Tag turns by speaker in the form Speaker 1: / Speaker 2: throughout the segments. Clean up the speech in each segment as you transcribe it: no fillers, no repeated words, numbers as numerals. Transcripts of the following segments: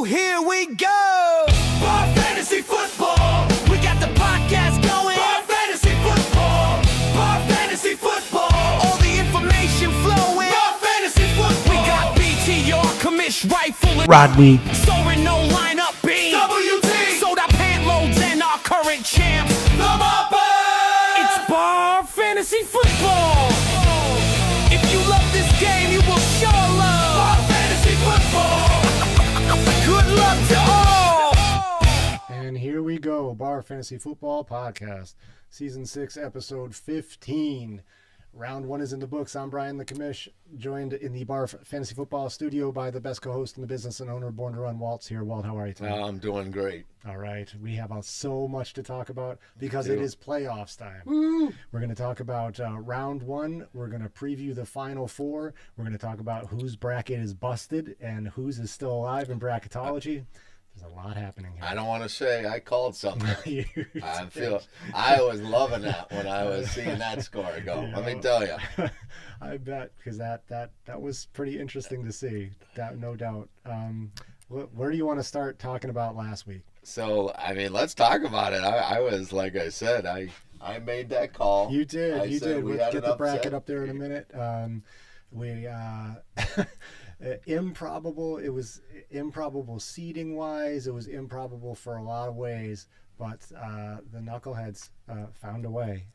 Speaker 1: Here we go. Bar Fantasy Football. We got the podcast going. Bar Fantasy Football. Bar Fantasy Football. All the information flowing. Bar Fantasy Football. We got BTR, commish, rifle,
Speaker 2: Rod Week.
Speaker 1: Soarin no lineup beam. WT. Sold our pant loads and our current champs. The Boppers. It's Bar Fantasy Football. If you love this game, you will sure love Bar Fantasy Football. Good luck to all.
Speaker 2: And here we go, Bar Fantasy Football Podcast, Season 6, Episode 15. Round 1 is in the books. I'm Brian the Commish, joined in the Bar Fantasy Football studio by the best co-host in the business and owner, Born to Run, Walt's here. Walt, how are you today?
Speaker 3: I'm doing great.
Speaker 2: All right. We have so much to talk about because it is playoffs time.
Speaker 3: Woo!
Speaker 2: We're going to talk about Round 1. We're going to preview the Final Four. We're going to talk about whose bracket is busted and whose is still alive in bracketology. There's a lot happening here.
Speaker 3: I don't want to say I called something.
Speaker 2: You
Speaker 3: I was loving that when I was seeing that score go.
Speaker 2: You
Speaker 3: Let me
Speaker 2: know,
Speaker 3: tell you.
Speaker 2: I bet, because that was pretty interesting to see. That no doubt. Where do you want to start talking about last week?
Speaker 3: So, let's talk about it. I was, like I said, I made that call.
Speaker 2: You did.
Speaker 3: I
Speaker 2: You
Speaker 3: said
Speaker 2: did.
Speaker 3: we
Speaker 2: We'll
Speaker 3: had
Speaker 2: get
Speaker 3: an
Speaker 2: the bracket
Speaker 3: upset.
Speaker 2: up there in a minute. Improbable. It was improbable seeding wise. It was improbable for a lot of ways, but the Knuckleheads found a way.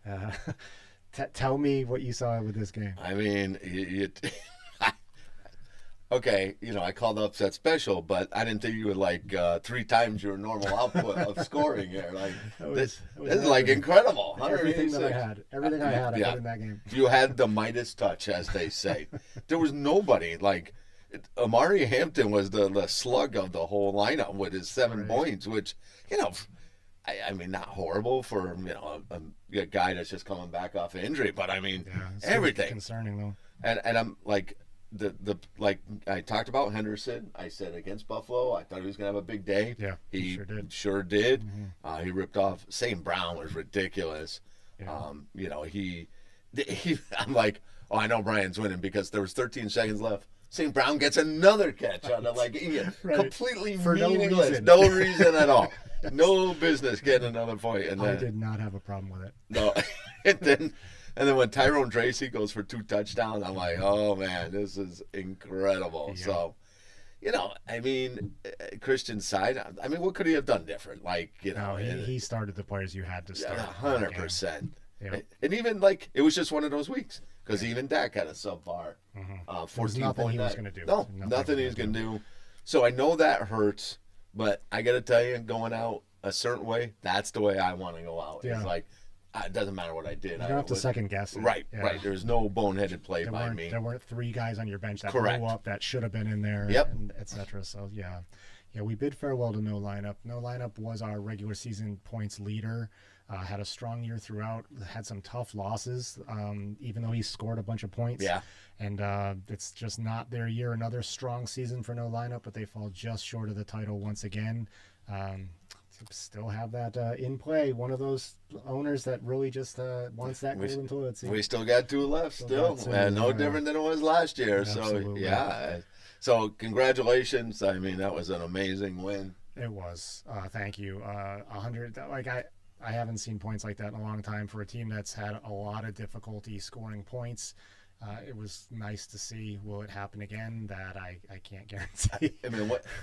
Speaker 2: Tell me what you saw with this game.
Speaker 3: Okay, I called the upset special, but I didn't think you would like 3 times your normal output of scoring here. Like this is like incredible.
Speaker 2: Everything that I
Speaker 3: 186.
Speaker 2: had, I put in that game.
Speaker 3: You had the Midas touch, as they say. There was nobody like Amari Hampton was the slug of the whole lineup with his 7 points, which not horrible for a guy that's just coming back off an injury, but everything
Speaker 2: concerning though.
Speaker 3: And I'm like. Like I talked about Henderson, I said against Buffalo, I thought he was gonna have a big day.
Speaker 2: Yeah,
Speaker 3: he
Speaker 2: sure did.
Speaker 3: Mm-hmm. He ripped off. St. Brown was ridiculous.
Speaker 2: Yeah.
Speaker 3: I'm like, oh, I know Brian's winning because there was 13 seconds left. St. Brown gets another catch on it, completely
Speaker 2: for
Speaker 3: meaningless,
Speaker 2: no
Speaker 3: no reason at all, no business getting another point. And
Speaker 2: I
Speaker 3: then,
Speaker 2: did not have a problem with it.
Speaker 3: no, and then when Tyrone Tracy goes for 2 touchdowns, I'm like, oh, man, this is incredible.
Speaker 2: Yeah.
Speaker 3: So, Christian's side, what could he have done different?
Speaker 2: He started the players you had to start.
Speaker 3: 100%.
Speaker 2: Yeah.
Speaker 3: And even, it was just one of those weeks because even Dak had a subpar 14
Speaker 2: nothing
Speaker 3: point
Speaker 2: he was
Speaker 3: night.
Speaker 2: going to do.
Speaker 3: No, nothing he was going to do. So I know that hurts, but I got to tell you, going out a certain way, that's the way I want to go out.
Speaker 2: Yeah.
Speaker 3: It's like, it doesn't matter what I did.
Speaker 2: You don't have to second guess it.
Speaker 3: Right,
Speaker 2: Yeah.
Speaker 3: right. There's no boneheaded play by me.
Speaker 2: There weren't 3 guys on your bench that
Speaker 3: Correct.
Speaker 2: blew up that should have been in there,
Speaker 3: Yep.
Speaker 2: and et cetera. So, yeah, we bid farewell to No Lineup. No Lineup was our regular season points leader. Had a strong year throughout. Had some tough losses, even though he scored a bunch of points.
Speaker 3: Yeah.
Speaker 2: And it's just not their year. Another strong season for No Lineup, but they fall just short of the title once again. Still have that in play. One of those owners that really just wants that golden toilet seat.
Speaker 3: We still got 2 left still. No different than it was last year.
Speaker 2: Absolutely.
Speaker 3: So, yeah. So, congratulations. That was an amazing win.
Speaker 2: It was. Thank you. 100. I haven't seen points like that in a long time for a team that's had a lot of difficulty scoring points. It was nice to see. Will it happen again? That I can't guarantee.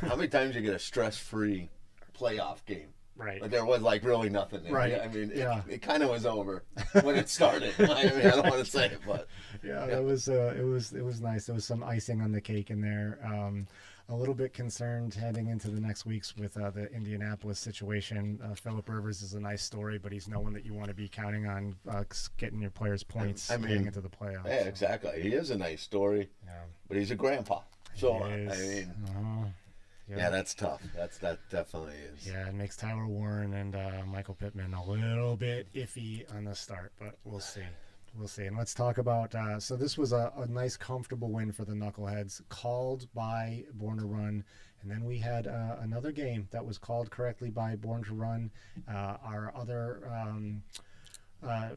Speaker 3: How many times you get a stress-free playoff game?
Speaker 2: Right.
Speaker 3: But there was really nothing there.
Speaker 2: Right.
Speaker 3: It kind of was over when it started. I don't want to say it, but
Speaker 2: yeah, it was nice. There was some icing on the cake in there. A little bit concerned heading into the next weeks with the Indianapolis situation. Phillip Rivers is a nice story, but he's no one that you want to be counting on getting your players points getting into the playoffs.
Speaker 3: Yeah, exactly. He is a nice story, but he's a grandpa. So yeah, that's tough. That definitely is.
Speaker 2: Yeah, it makes Tyler Warren and Michael Pittman a little bit iffy on the start, but we'll see. We'll see. And let's talk about, so this was a nice, comfortable win for the Knuckleheads, called by Born to Run. And then we had another game that was called correctly by Born to Run. Our other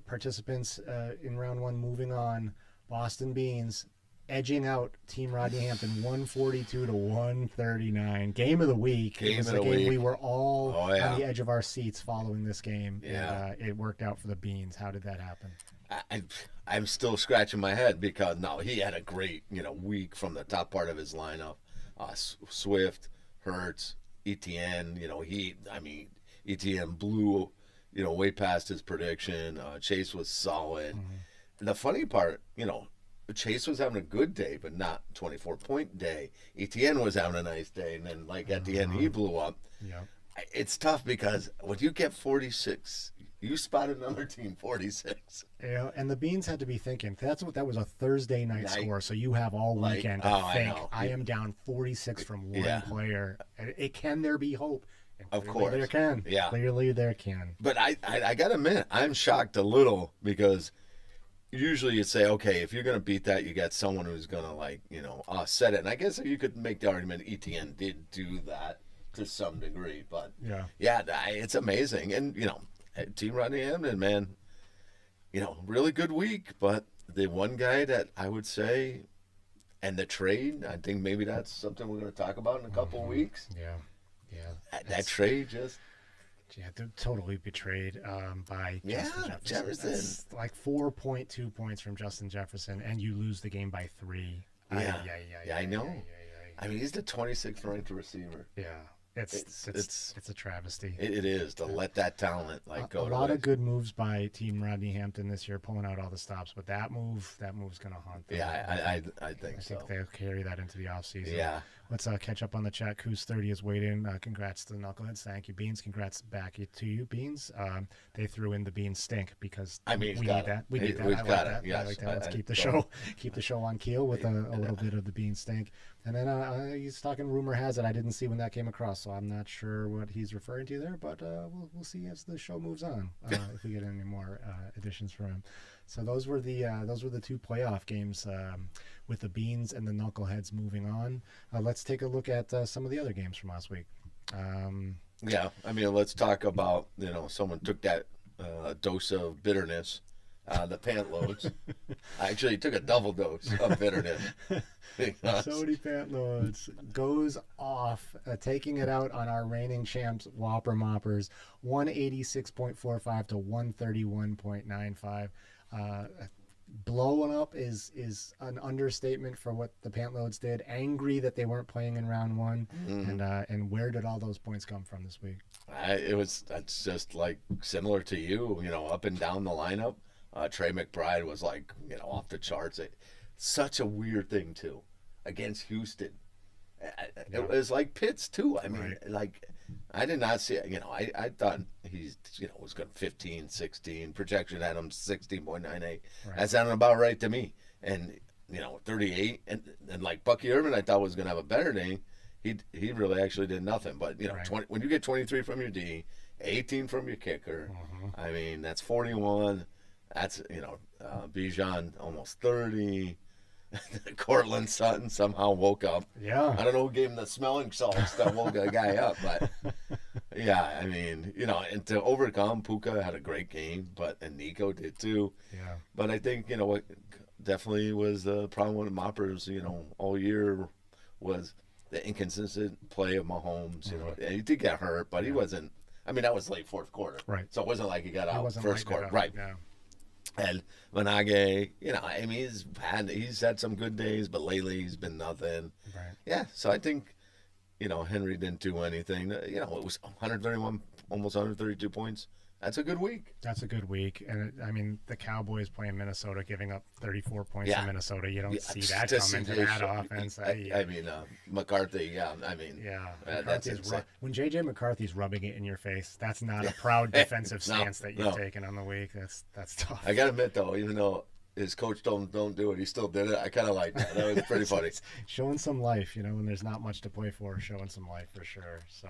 Speaker 2: participants in round 1 moving on, Boston Beans edging out Team Rodney Hampton 142 to 139. Game of the week. It was the game we were all on the edge of our seats following this game.
Speaker 3: Yeah.
Speaker 2: And, it worked out for the Beans. How did that happen?
Speaker 3: I'm still scratching my head because he had a great week from the top part of his lineup. Swift, Hurts, Etienne. Etienne blew way past his prediction. Chase was solid. The funny part, Chase was having a good day, but not 24-point day. Etienne was having a nice day, and then at the end he blew up.
Speaker 2: Yeah.
Speaker 3: It's tough because when you get 46, you spot another team 46.
Speaker 2: Yeah, and the Beans had to be thinking that was a Thursday night score, so you have all weekend to think. I am down 46 from one player. Can there be hope? And
Speaker 3: of course
Speaker 2: there can.
Speaker 3: Yeah,
Speaker 2: clearly there can.
Speaker 3: But I gotta admit, I'm shocked a little because usually you'd say, okay, if you're gonna beat that, you got someone who's gonna offset it. And I guess you could make the argument Etienne did do that to some degree, but yeah, it's amazing. And Team Rodney Hampton, man, really good week. But the one guy that I would say, and the trade, I think maybe that's something we're going to talk about in a couple of weeks.
Speaker 2: Yeah.
Speaker 3: That trade just.
Speaker 2: Yeah, they're totally betrayed by Justin Jefferson.
Speaker 3: Jefferson.
Speaker 2: That's like 4.2 points from Justin Jefferson, and you lose the game by 3.
Speaker 3: Yeah, I know. I mean, he's the 26th ranked receiver.
Speaker 2: Yeah. It's a travesty.
Speaker 3: It is to let that talent go.
Speaker 2: A lot of good moves by Team Rodney Hampton this year, pulling out all the stops. But that move's going to haunt them.
Speaker 3: Yeah, I think so.
Speaker 2: I think they'll carry that into the offseason.
Speaker 3: Yeah.
Speaker 2: Let's catch up on the chat. Who's 30 is waiting. Congrats to the Knuckleheads. Thank you, Beans. Congrats back to you, Beans. They threw in the Beans stink because we need that. We need that.
Speaker 3: We've got
Speaker 2: that.
Speaker 3: it. Yes.
Speaker 2: I like that. Let's keep the show on keel with a little bit of the Beans stink. And then he's talking. Rumor has it. I didn't see when that came across, so I'm not sure what he's referring to there. But we'll see as the show moves on if we get any more additions from him. So those were the 2 playoff games with the Beans and the Knuckleheads moving on. Let's take a look at some of the other games from last week.
Speaker 3: Yeah, I mean, let's talk about someone took that dose of bitterness. The pant loads. I actually took a double dose of bitterness.
Speaker 2: So many pant loads. Goes off, taking it out on our reigning champs, Whopper Moppers, 186.45 to 131.95. Blowing up is an understatement for what the pant loads did. Angry that they weren't playing in round 1, and where did all those points come from this week?
Speaker 3: That's just similar to you, up and down the lineup. Trey McBride was off the charts. Such a weird thing too, against Houston. It was like Pitts too. I mean, I did not see it. I thought he's was going 15, 16. Projection had him 60.98. Right. That sounded about right to me. And 38 and Bucky Irvin, I thought was going to have a better day. He really actually did nothing. But 20, when you get 23 from your D, 18 from your kicker, I mean that's 41. That's Bijan almost 30. Cortland Sutton somehow woke up.
Speaker 2: Yeah.
Speaker 3: I don't know who gave him the smelling salts that woke the guy up, but yeah, I mean, and to overcome, Puka had a great game, and Nico did too. Yeah. But I think, what definitely was the problem with the Moppers, all year was the inconsistent play of Mahomes. And he did get hurt, but he wasn't. I mean, that was late fourth quarter.
Speaker 2: Right.
Speaker 3: So it wasn't like he got out first quarter.
Speaker 2: Out.
Speaker 3: Right.
Speaker 2: Yeah.
Speaker 3: And Manage, I mean, he's had some good days, but lately he's been nothing.
Speaker 2: Right.
Speaker 3: Yeah, so I think, Henry didn't do anything. It was 131, almost 132 points. That's a good week.
Speaker 2: That's a good week. And, I mean, the Cowboys playing Minnesota, giving up 34 points in Minnesota. You don't see that coming to that offense.
Speaker 3: I mean, McCarthy, I mean.
Speaker 2: Yeah. When J.J. McCarthy's rubbing it in your face, that's not a proud defensive stance that you're taking on the week. That's tough.
Speaker 3: I got to admit, though, even though his coach don't do it, he still did it. I kind of like that. That was pretty funny.
Speaker 2: Showing some life, when there's not much to play for, showing some life for sure. So.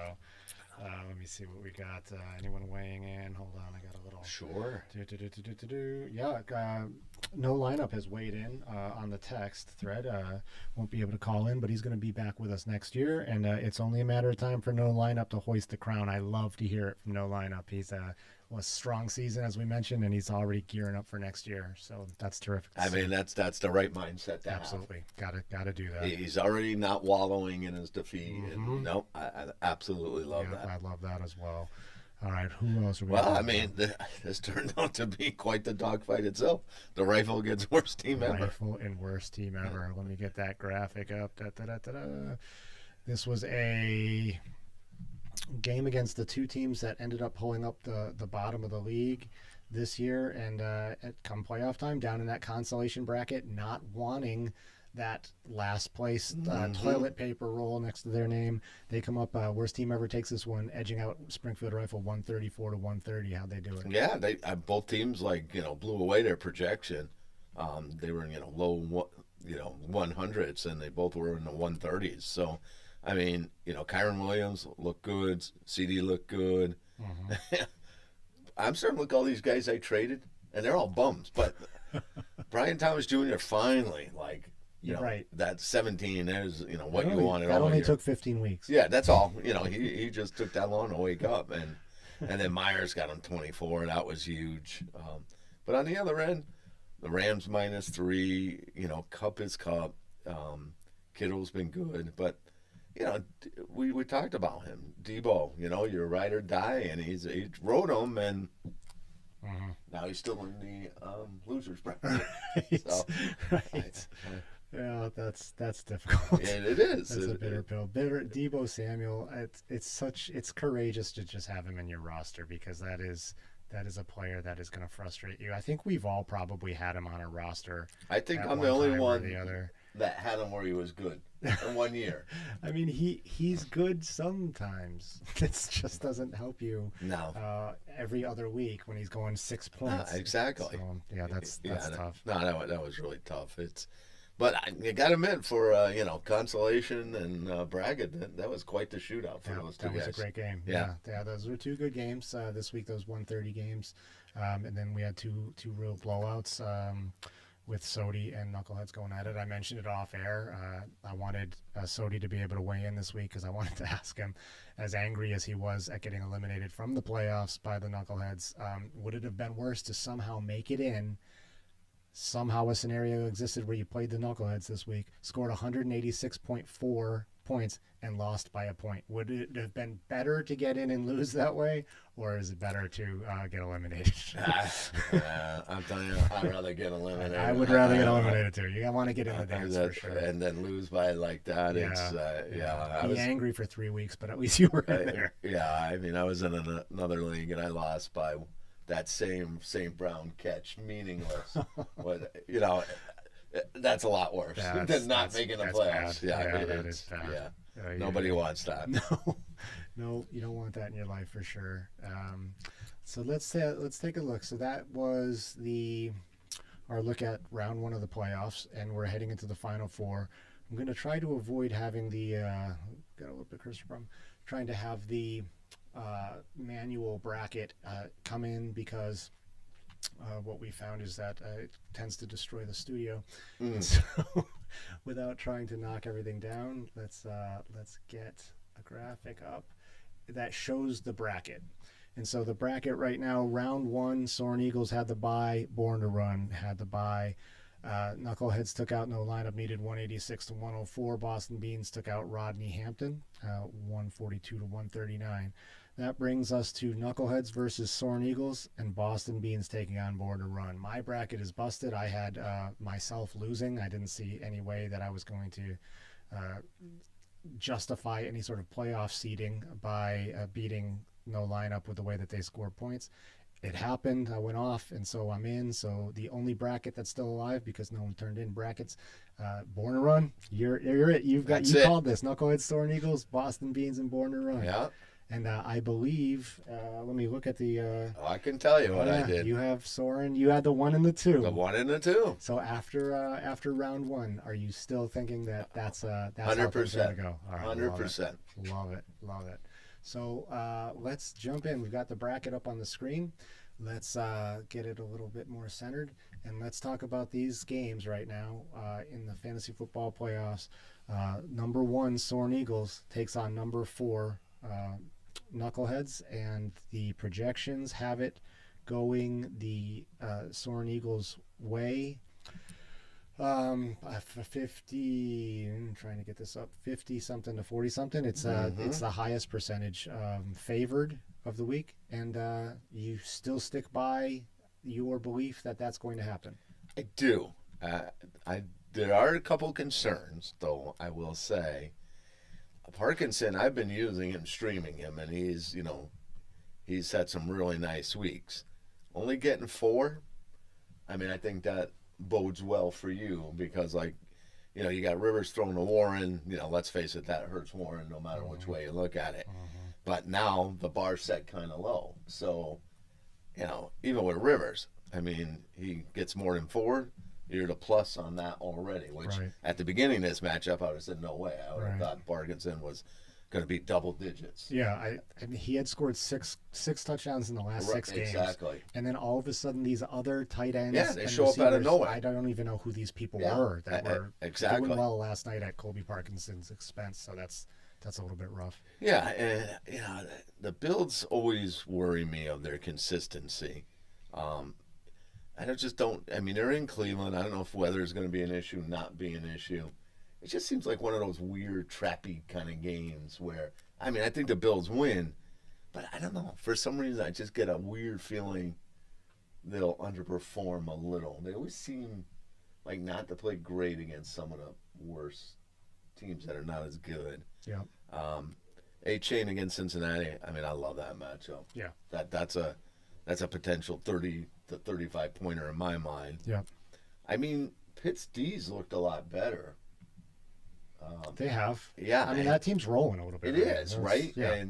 Speaker 2: Let me see what we got. Anyone weighing in? Hold on, I got a little.
Speaker 3: Sure.
Speaker 2: Yeah, No Lineup has weighed in on the text thread. Won't be able to call in, but he's going to be back with us next year, and it's only a matter of time for No Lineup to hoist the crown. I love to hear it from No Lineup. He's a strong season, as we mentioned, and he's already gearing up for next year. So that's terrific.
Speaker 3: I mean, that's the right mindset to have.
Speaker 2: Absolutely. Gotta do that.
Speaker 3: He's already not wallowing in his defeat. And nope, I absolutely love that.
Speaker 2: I love that as well. All right, who else are we
Speaker 3: Well,
Speaker 2: talking
Speaker 3: I mean, this turned out to be quite the dogfight itself. The rifle gets worst team ever.
Speaker 2: Rifle and worst team ever. Let me get that graphic up. This was a game against the two teams that ended up pulling up the bottom of the league this year, and at come playoff time, down in that consolation bracket, not wanting that last place toilet paper roll next to their name. They come up, worst team ever takes this one, edging out Springfield Rifle 134 to 130. How'd they do it?
Speaker 3: Yeah, they both teams blew away their projection. They were in low 100s, and they both were in the 130s. So, I mean, Kyron Williams looked good, CD looked good. I'm starting to look at all these guys I traded, and they're all bums. But Brian Thomas Jr. finally,
Speaker 2: right.
Speaker 3: that 17 is, what you wanted
Speaker 2: that
Speaker 3: all
Speaker 2: only
Speaker 3: year.
Speaker 2: took 15 weeks.
Speaker 3: Yeah, that's all. He just took that long to wake up, and then Myers got him 24. That was huge. But on the other end, the Rams -3. Cup is Cup. Kittle's been good, but we talked about him. Debo, you're ride or die, and he rode him, and now he's still in the losers bracket.
Speaker 2: Right.
Speaker 3: So,
Speaker 2: Right. Yeah, that's difficult.
Speaker 3: Yeah, it is.
Speaker 2: That's a bitter pill. Debo Samuel. It's courageous to just have him in your roster, because that is a player that is going to frustrate you. I think we've all probably had him on a roster.
Speaker 3: I think I'm the only one that had him where he was good in 1 year.
Speaker 2: I mean, he's good sometimes. It just doesn't help you.
Speaker 3: No.
Speaker 2: Every other week when he's going 6 points.
Speaker 3: Exactly.
Speaker 2: So, yeah, that's tough.
Speaker 3: No, that was really tough. But you got to admit, for consolation and bracket, that was quite the shootout for those two guys.
Speaker 2: That was a great game.
Speaker 3: Yeah,
Speaker 2: those were two good games this week. Those 130 games, and then we had two real blowouts with Sodi and Knuckleheads going at it. I mentioned it off air. I wanted Sodi to be able to weigh in this week, because I wanted to ask him, as angry as he was at getting eliminated from the playoffs by the Knuckleheads, would it have been worse to somehow make it in? Somehow a scenario existed where you played the Knuckleheads this week, scored 186.4 points, and lost by a point. Would it have been better to get in and lose that way, or is it better to get eliminated?
Speaker 3: I'm telling you, I'd rather get eliminated.
Speaker 2: I would rather get eliminated too. You want to get in the dance for sure.
Speaker 3: And then lose by like that.
Speaker 2: Yeah. I was angry for 3 weeks, but at least you were in there.
Speaker 3: Yeah, I mean, I was in another league, and I lost by that same St. Brown catch, meaningless. But, that's a lot worse than not making the playoffs.
Speaker 2: Bad. Yeah, that is bad.
Speaker 3: Yeah. Nobody wants that.
Speaker 2: No, you don't want that in your life for sure. So let's take a look. So that was our look at round one of the playoffs, and we're heading into the final four. I'm going to try to avoid having got a little bit cursor problem, trying to have the manual bracket come in, because what we found is that it tends to destroy the studio. So without trying to knock everything down, let's get a graphic up that shows the bracket. And so the bracket right now, round one, Soarin Eagles had the bye, Born to Run had the bye. Knuckleheads took out no lineup needed, 186 to 104. Boston Beans took out Rodney Hampton, 142 to 139. That brings us to Knuckleheads versus Soarin Eagles, and Boston Beans taking on Born to Run. My bracket is busted. I had myself losing. I didn't see any way that I was going to justify any sort of playoff seeding by beating no lineup with the way that they scored points. It happened. I went off, and so I'm in. So the only bracket that's still alive, because no one turned in brackets, Born to Run. You're it. You called this. Knuckleheads, Soarin Eagles, Boston Beans, and Born to Run.
Speaker 3: Yeah.
Speaker 2: And I believe, let me look at the...
Speaker 3: I can tell you what I did.
Speaker 2: You have Soarin. You had the 1 and the 2.
Speaker 3: The 1 and the 2.
Speaker 2: So after round one, are you still thinking that's
Speaker 3: 100%.
Speaker 2: how things are going to go? All right,
Speaker 3: 100%.
Speaker 2: Love it. So let's jump in. We've got the bracket up on the screen. Let's get it a little bit more centered, and let's talk about these games right now in the fantasy football playoffs. Number 1, Soarin Eagles, takes on number 4, Knuckleheads, and the projections have it going the Soarin Eagles way. 50. I'm trying to get this up. 50 something to 40 something. It's the highest percentage favored of the week, and you still stick by your belief that that's going to happen.
Speaker 3: I do. There are a couple concerns, though. I will say, Parkinson. I've been using him, streaming him, and he's had some really nice weeks. Only getting 4. I mean, I think that bodes well for you because, you got Rivers thrown to Warren. Let's face it, that hurts Warren no matter which way you look at it. But now the bar's set kind of low. So, even with Rivers, I mean, he gets more than 4. You're at a plus on that already, which at the beginning of this matchup, I would have said, no way. I would have thought Parkinson was going to be double digits.
Speaker 2: Yeah, I mean, he had scored six touchdowns in the last 6 games.
Speaker 3: Exactly.
Speaker 2: And then all of a sudden, these other tight ends,
Speaker 3: they show up out of nowhere.
Speaker 2: I don't even know who these people were that were
Speaker 3: exactly
Speaker 2: doing well last night at Colby Parkinson's expense. So that's a little bit rough.
Speaker 3: Yeah, and the Bills always worry me of their consistency. I mean, they're in Cleveland. I don't know if weather is going to be an issue, not be an issue. It just seems like one of those weird, trappy kind of games where, I mean, I think the Bills win, but I don't know. For some reason, I just get a weird feeling they'll underperform a little. They always seem like not to play great against some of the worst teams that are not as good.
Speaker 2: Yeah.
Speaker 3: A-Chain against Cincinnati, I mean, I love that matchup.
Speaker 2: Yeah.
Speaker 3: That's a potential 30 to 35 pointer in my mind.
Speaker 2: Yeah.
Speaker 3: I mean, Pitt's D's looked a lot better.
Speaker 2: They have.
Speaker 3: Yeah.
Speaker 2: I mean, that team's rolling a little bit.
Speaker 3: It is, right?
Speaker 2: Yeah.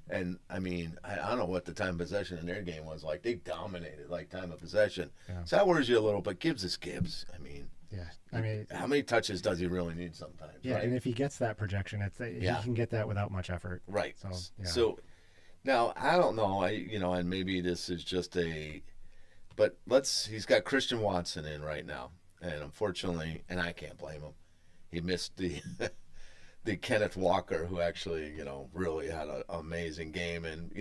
Speaker 3: And I mean, I don't know what the time of possession in their game was like. They dominated time of possession. Yeah. So that worries you a little, but Gibbs is Gibbs. I mean,
Speaker 2: yeah. I mean,
Speaker 3: how many touches does he really need sometimes?
Speaker 2: Yeah,
Speaker 3: right?
Speaker 2: and if he gets that projection, he can get that without much effort.
Speaker 3: Right.
Speaker 2: So
Speaker 3: now I don't know. And maybe this is just but he's got Christian Watson in right now, and unfortunately, and I can't blame him. He missed the Kenneth Walker, who actually, really had an amazing game, and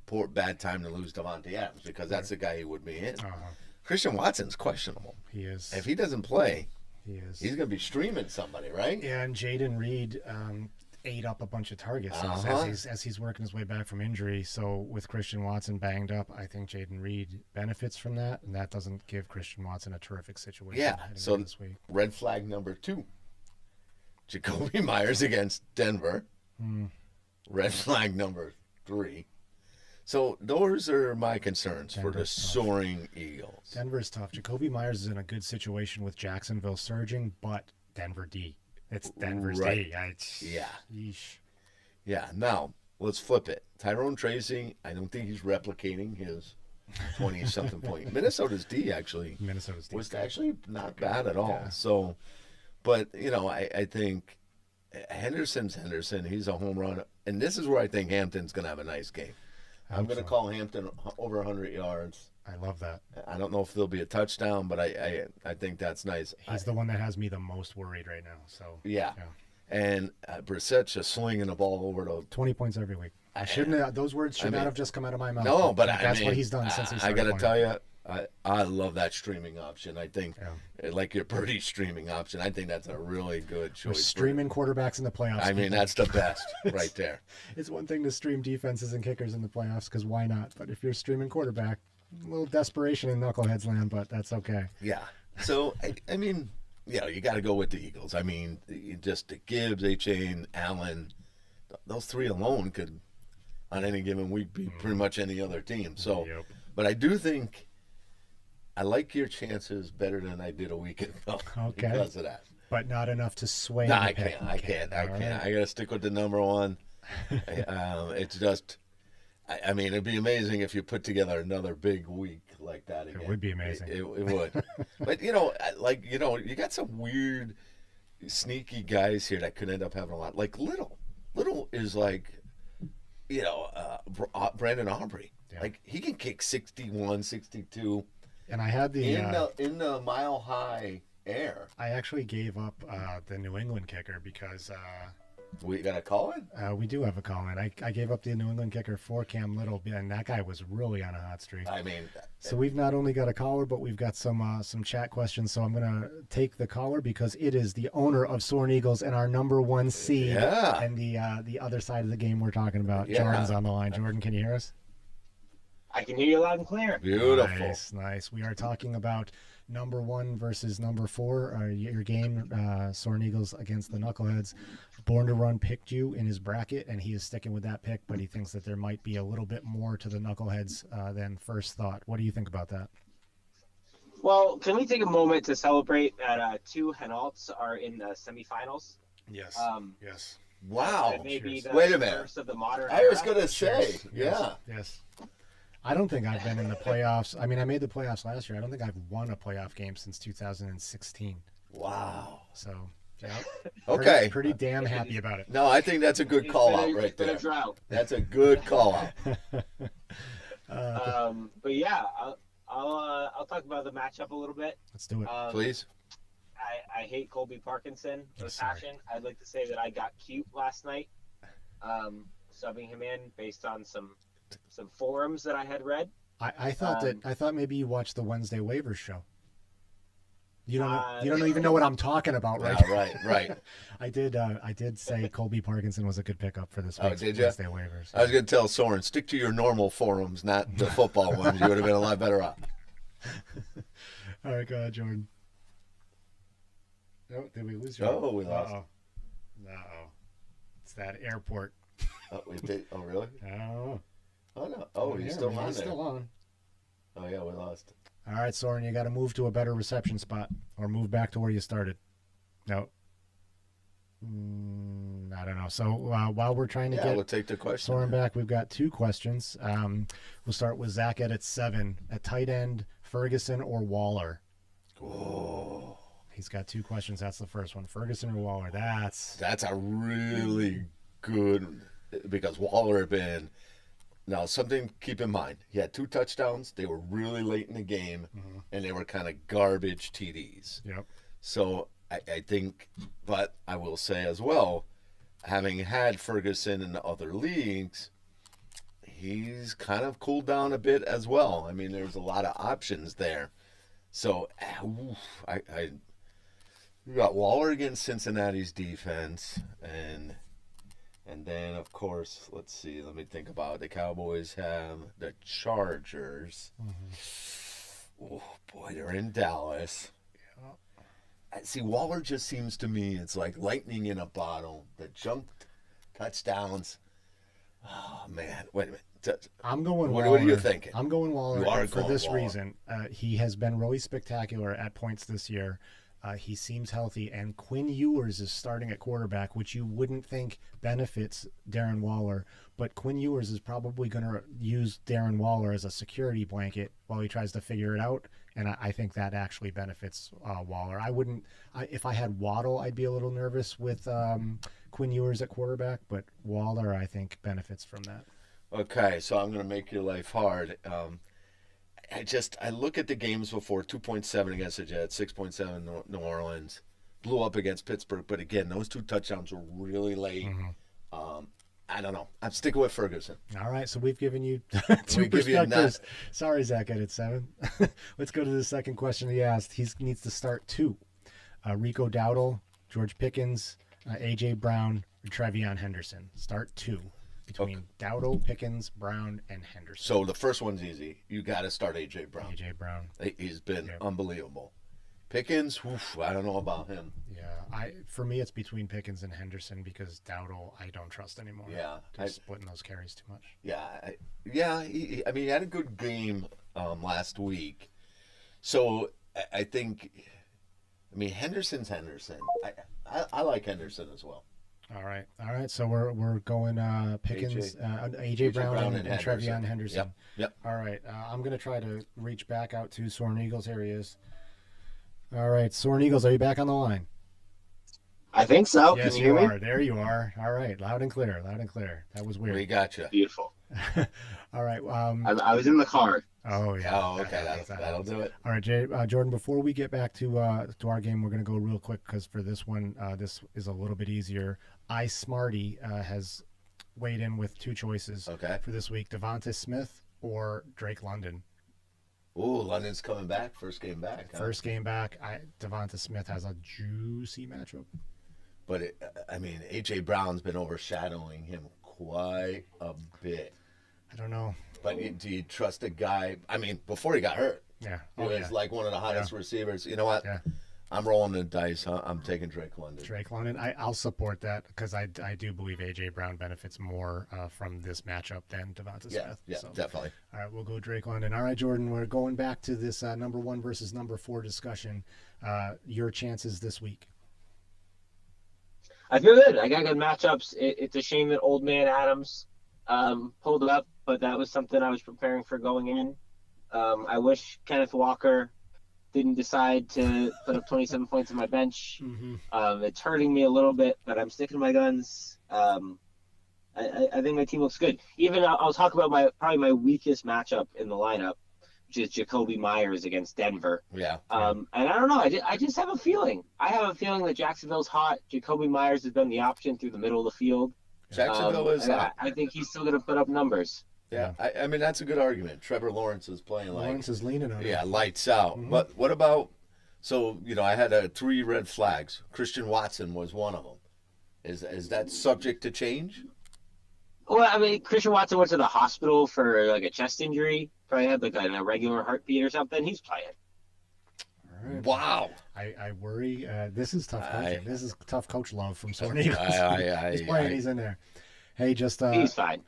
Speaker 3: poor bad time to lose Devontae Adams because that's the guy he would be in. Christian Watson's questionable.
Speaker 2: He is.
Speaker 3: If he doesn't play,
Speaker 2: he's going
Speaker 3: to be streaming somebody, right?
Speaker 2: Yeah, and Jaden Reed ate up a bunch of targets as he's working his way back from injury. So with Christian Watson banged up, I think Jaden Reed benefits from that, and that doesn't give Christian Watson a terrific situation.
Speaker 3: Yeah. So
Speaker 2: this week.
Speaker 3: Red flag number 2. Jacoby Myers against Denver. Red flag number 3. So those are my concerns for the Soaring Eagles.
Speaker 2: Denver's tough. Jacoby Myers is in a good situation with Jacksonville surging, but Denver D. It's Denver's D.
Speaker 3: Yeah.
Speaker 2: Yeesh.
Speaker 3: Yeah. Now, let's flip it. Tyrone Tracy, I don't think he's replicating his 20-something point. Minnesota's D was actually not bad at all. Yeah. So, but, I think Henderson's Henderson. He's a home run. And this is where I think Hampton's going to have a nice game. I'm going to call Hampton over 100 yards.
Speaker 2: I love that.
Speaker 3: I don't know if there'll be a touchdown, but I think that's nice.
Speaker 2: He's the one that has me the most worried right now. So
Speaker 3: yeah. And Brissett's just slinging the ball over to
Speaker 2: 20 points every week. Those words should not have just come out of my mouth.
Speaker 3: No, but
Speaker 2: that's what he's done since he started.
Speaker 3: I got to tell you, I love that streaming option. I think, like your Purdy streaming option, I think that's a really good choice.
Speaker 2: We're streaming quarterbacks in the playoffs.
Speaker 3: I mean, that's the best right there.
Speaker 2: It's one thing to stream defenses and kickers in the playoffs because why not? But if you're streaming quarterback, a little desperation in Knuckleheads land, but that's okay.
Speaker 3: Yeah. So, I mean, you got to go with the Eagles. I mean, just the Gibbs, A-Chain, Allen, those 3 alone could, on any given week, be pretty much any other team. So, but I do think I like your chances better than I did a week ago because of that.
Speaker 2: But not enough to sway.
Speaker 3: No, I can't. I got to stick with the number 1. It's just, I mean, it'd be amazing if you put together another big week like that again.
Speaker 2: It would be amazing.
Speaker 3: It would. But, you got some weird, sneaky guys here that could end up having a lot. Like Little. Little is like, Brandon Aubrey. Yeah. Like, he can kick 61, 62.
Speaker 2: And I had
Speaker 3: in the mile high air.
Speaker 2: I actually gave up the New England kicker because
Speaker 3: We got a call in?
Speaker 2: We do have a call in. I gave up the New England kicker for Cam Little, and that guy was really on a hot streak.
Speaker 3: I mean,
Speaker 2: So we've not only got a caller, but we've got some chat questions. So I'm gonna take the caller because it is the owner of Soarin Eagles and our number 1 seed.
Speaker 3: Yeah.
Speaker 2: And the other side of the game we're talking about.
Speaker 3: Yeah.
Speaker 2: Jordan's on the line. Jordan, can you hear us?
Speaker 4: I can hear you loud and clear.
Speaker 3: beautiful.
Speaker 2: Nice. We are talking about number 1 versus number 4. Your game, Soarin Eagles against the Knuckleheads. Born to Run picked you in his bracket, and he is sticking with that pick, but he thinks that there might be a little bit more to the Knuckleheads than first thought. What do you think about that?
Speaker 4: Well, can we take a moment to celebrate that 2 Hinaults are in the semifinals?
Speaker 2: Yes.
Speaker 4: Yes.
Speaker 3: Wow.
Speaker 4: That may be the
Speaker 3: Wait a minute.
Speaker 4: first of the modern
Speaker 3: I was
Speaker 4: era.
Speaker 3: going to say,
Speaker 2: Yes. I don't think I've been in the playoffs. I mean, I made the playoffs last year. I don't think I've won a playoff game since 2016.
Speaker 3: Wow.
Speaker 2: So, yeah.
Speaker 3: Okay.
Speaker 2: Pretty damn happy about it.
Speaker 3: No, I think that's a good
Speaker 4: It's
Speaker 3: call
Speaker 4: been a-
Speaker 3: out
Speaker 4: it's
Speaker 3: right
Speaker 4: been
Speaker 3: there.
Speaker 4: a drought.
Speaker 3: That's a good call out.
Speaker 4: But yeah, I'll talk about the matchup a little bit.
Speaker 2: Let's do it.
Speaker 3: Please.
Speaker 4: I hate Colby Parkinson
Speaker 2: Oh,
Speaker 4: with
Speaker 2: sorry.
Speaker 4: passion. I'd like to say that I got cute last night, subbing him in based on some forums that I had read.
Speaker 2: I thought maybe you watched the Wednesday waivers show. You don't even know what I'm talking about, right?
Speaker 3: Yeah, right.
Speaker 2: I did say Colby Parkinson was a good pickup for this
Speaker 3: Oh,
Speaker 2: week's
Speaker 3: did ya?
Speaker 2: Wednesday waivers.
Speaker 3: I was going to tell Soren, stick to your normal forums, not the football ones. You would have been a lot better off.
Speaker 2: All right, go ahead, Jordan. Oh, did we lose you?
Speaker 3: Oh, we lost.
Speaker 2: Uh-oh. It's that airport.
Speaker 3: Oh, we did. Oh, really?
Speaker 2: Oh.
Speaker 3: Oh, no. Oh, he's still on
Speaker 2: He's
Speaker 3: there.
Speaker 2: still on.
Speaker 3: Oh, yeah, we lost.
Speaker 2: All right, Soren, you got to move to a better reception spot or move back to where you started. No. I don't know. So while we're trying to
Speaker 3: Yeah,
Speaker 2: get
Speaker 3: we'll take the question.
Speaker 2: Soren back, we've got 2 questions. We'll start with Zach at 7. At tight end, Ferguson or Waller?
Speaker 3: Oh,
Speaker 2: He's got 2 questions. That's the first one. Ferguson or Waller? That's
Speaker 3: a really good, because Waller had been. Now, something to keep in mind. He had 2 touchdowns. They were really late in the game, and they were kind of garbage TDs.
Speaker 2: Yep.
Speaker 3: So I think, but I will say as well, having had Ferguson in the other leagues, he's kind of cooled down a bit as well. I mean, there's a lot of options there. So, we got Waller against Cincinnati's defense, and then, of course, let's see. Let me think about it. The Cowboys have the Chargers. Oh, boy, they're in Dallas. See, Waller just seems to me, it's like lightning in a bottle. The jumped touchdowns. Oh, man. Wait a minute.
Speaker 2: I'm going
Speaker 3: What
Speaker 2: Waller.
Speaker 3: are you thinking?
Speaker 2: I'm going Waller
Speaker 3: You are
Speaker 2: for
Speaker 3: going
Speaker 2: this
Speaker 3: Waller.
Speaker 2: reason. He has been really spectacular at points this year. He seems healthy, and Quinn Ewers is starting at quarterback, which you wouldn't think benefits Darren Waller, but Quinn Ewers is probably going to use Darren Waller as a security blanket while he tries to figure it out, and I think that actually benefits Waller. If I had Waddle, I'd be a little nervous with Quinn Ewers at quarterback, but Waller, I think, benefits from that.
Speaker 3: Okay, so I'm going to make your life hard. I look at the games before, 2.7 against the Jets, 6.7 New Orleans, blew up against Pittsburgh, but again, those 2 touchdowns were really late. I don't know. I'm sticking with Ferguson.
Speaker 2: All right, so we've given you
Speaker 3: We
Speaker 2: 2
Speaker 3: give you
Speaker 2: perspectives. Sorry, Zach, at 7. Let's go to the second question he asked. He needs to start 2. Rico Dowdle, George Pickens, A.J. Brown, or Trevion Henderson. Start 2 between Dowdle, Pickens, Brown, and Henderson.
Speaker 3: So the first one's easy. You got to start A.J. Brown.
Speaker 2: A.J. Brown.
Speaker 3: He's been unbelievable. Pickens, I don't know about him.
Speaker 2: Yeah, for me, it's between Pickens and Henderson because Dowdle I don't trust anymore.
Speaker 3: Yeah.
Speaker 2: Just splitting those carries too much.
Speaker 3: Yeah. He had a good game last week. So I think, Henderson's Henderson. I like Henderson as well.
Speaker 2: All right. So we're going Pickens, A.J. Brown, and Trevion Henderson.
Speaker 3: Yep.
Speaker 2: All right. I'm gonna try to reach back out to Soarin Eagles. Here he is. All right, Soarin Eagles, are you back on the line?
Speaker 4: I think so.
Speaker 2: Yes,
Speaker 4: Can you hear me?
Speaker 2: are. There you are. All right, loud and clear. That was weird.
Speaker 3: We got you.
Speaker 4: Beautiful.
Speaker 2: All right.
Speaker 4: I was in the car.
Speaker 2: Oh yeah.
Speaker 3: Oh, okay. That'll do it.
Speaker 2: All right, Jordan. Before we get back to our game, we're gonna go real quick because for this one, this is a little bit easier. Smarty has weighed in with two choices for this week: Devonta Smith or Drake London.
Speaker 3: Ooh, London's coming back. First game back. Huh?
Speaker 2: First game back. Devonta Smith has a juicy matchup.
Speaker 3: But, A.J. Brown's been overshadowing him quite a bit.
Speaker 2: I don't know.
Speaker 3: But do you trust a guy? Before he got hurt,
Speaker 2: yeah,
Speaker 3: he was like one of the hottest receivers. You know what? Yeah. I'm rolling the dice. Huh? I'm taking Drake London.
Speaker 2: Drake London. I'll support that because I do believe A.J. Brown benefits more from this matchup than Devonta Smith.
Speaker 3: Yeah, definitely.
Speaker 2: All right, we'll go Drake London. All right, Jordan, we're going back to this number 1 versus number 4 discussion. Your chances this week.
Speaker 4: I feel good. I got good matchups. It's a shame that Old Man Adams pulled up, but that was something I was preparing for going in. I wish Kenneth Walker didn't decide to put up 27 points on my bench. Mm-hmm. It's hurting me a little bit, but I'm sticking to my guns. I think my team looks good. Even I'll talk about probably my weakest matchup in the lineup, which is Jacoby Myers against Denver.
Speaker 3: Yeah.
Speaker 4: And I don't know. I just have a feeling. I have a feeling that Jacksonville's hot. Jacoby Myers has been the option through the middle of the field.
Speaker 3: Jacksonville is hot.
Speaker 4: I think he's still going to put up numbers.
Speaker 3: Yeah, that's a good argument. Trevor Lawrence is playing
Speaker 2: Lawrence is leaning on it.
Speaker 3: Yeah, lights out. Mm-hmm. But what about, I had 3 red flags. Christian Watson was one of them. Is that subject to change?
Speaker 4: Well, Christian Watson went to the hospital for like a chest injury. Probably had like an irregular heartbeat or something. He's playing.
Speaker 2: All right.
Speaker 3: Wow.
Speaker 2: I worry. This is tough coaching. This is tough coach love from Soarin Eagles. He's playing. He's in there. Hey, just
Speaker 4: he's fine.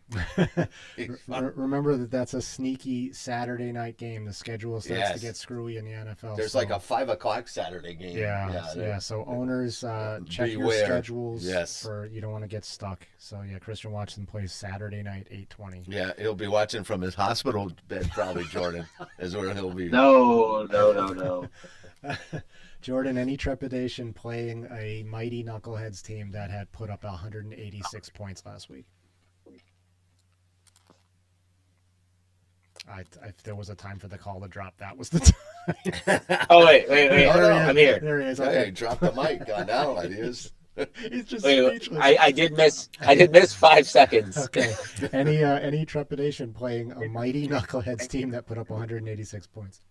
Speaker 2: Remember that's a sneaky Saturday night game. The schedule starts to get screwy in the NFL.
Speaker 3: There's like a 5:00 Saturday game.
Speaker 2: Yeah. So owners, check your schedules.
Speaker 3: Yes.
Speaker 2: You don't want to get stuck. So yeah, Christian Watson plays Saturday night 8:20.
Speaker 3: Yeah, he'll be watching from his hospital bed probably. Jordan is where he'll be.
Speaker 4: No.
Speaker 2: Jordan, any trepidation playing a mighty Knuckleheads team that had put up 186 points last week? If there was a time for the call to drop, that was the time.
Speaker 4: Oh, wait. I'm here.
Speaker 2: There he is.
Speaker 3: Okay. Hey, drop the mic. God, now it is.
Speaker 2: He's just speechless.
Speaker 4: I did miss 5 seconds.
Speaker 2: Okay. Any trepidation playing a mighty Knuckleheads team that put up 186 points?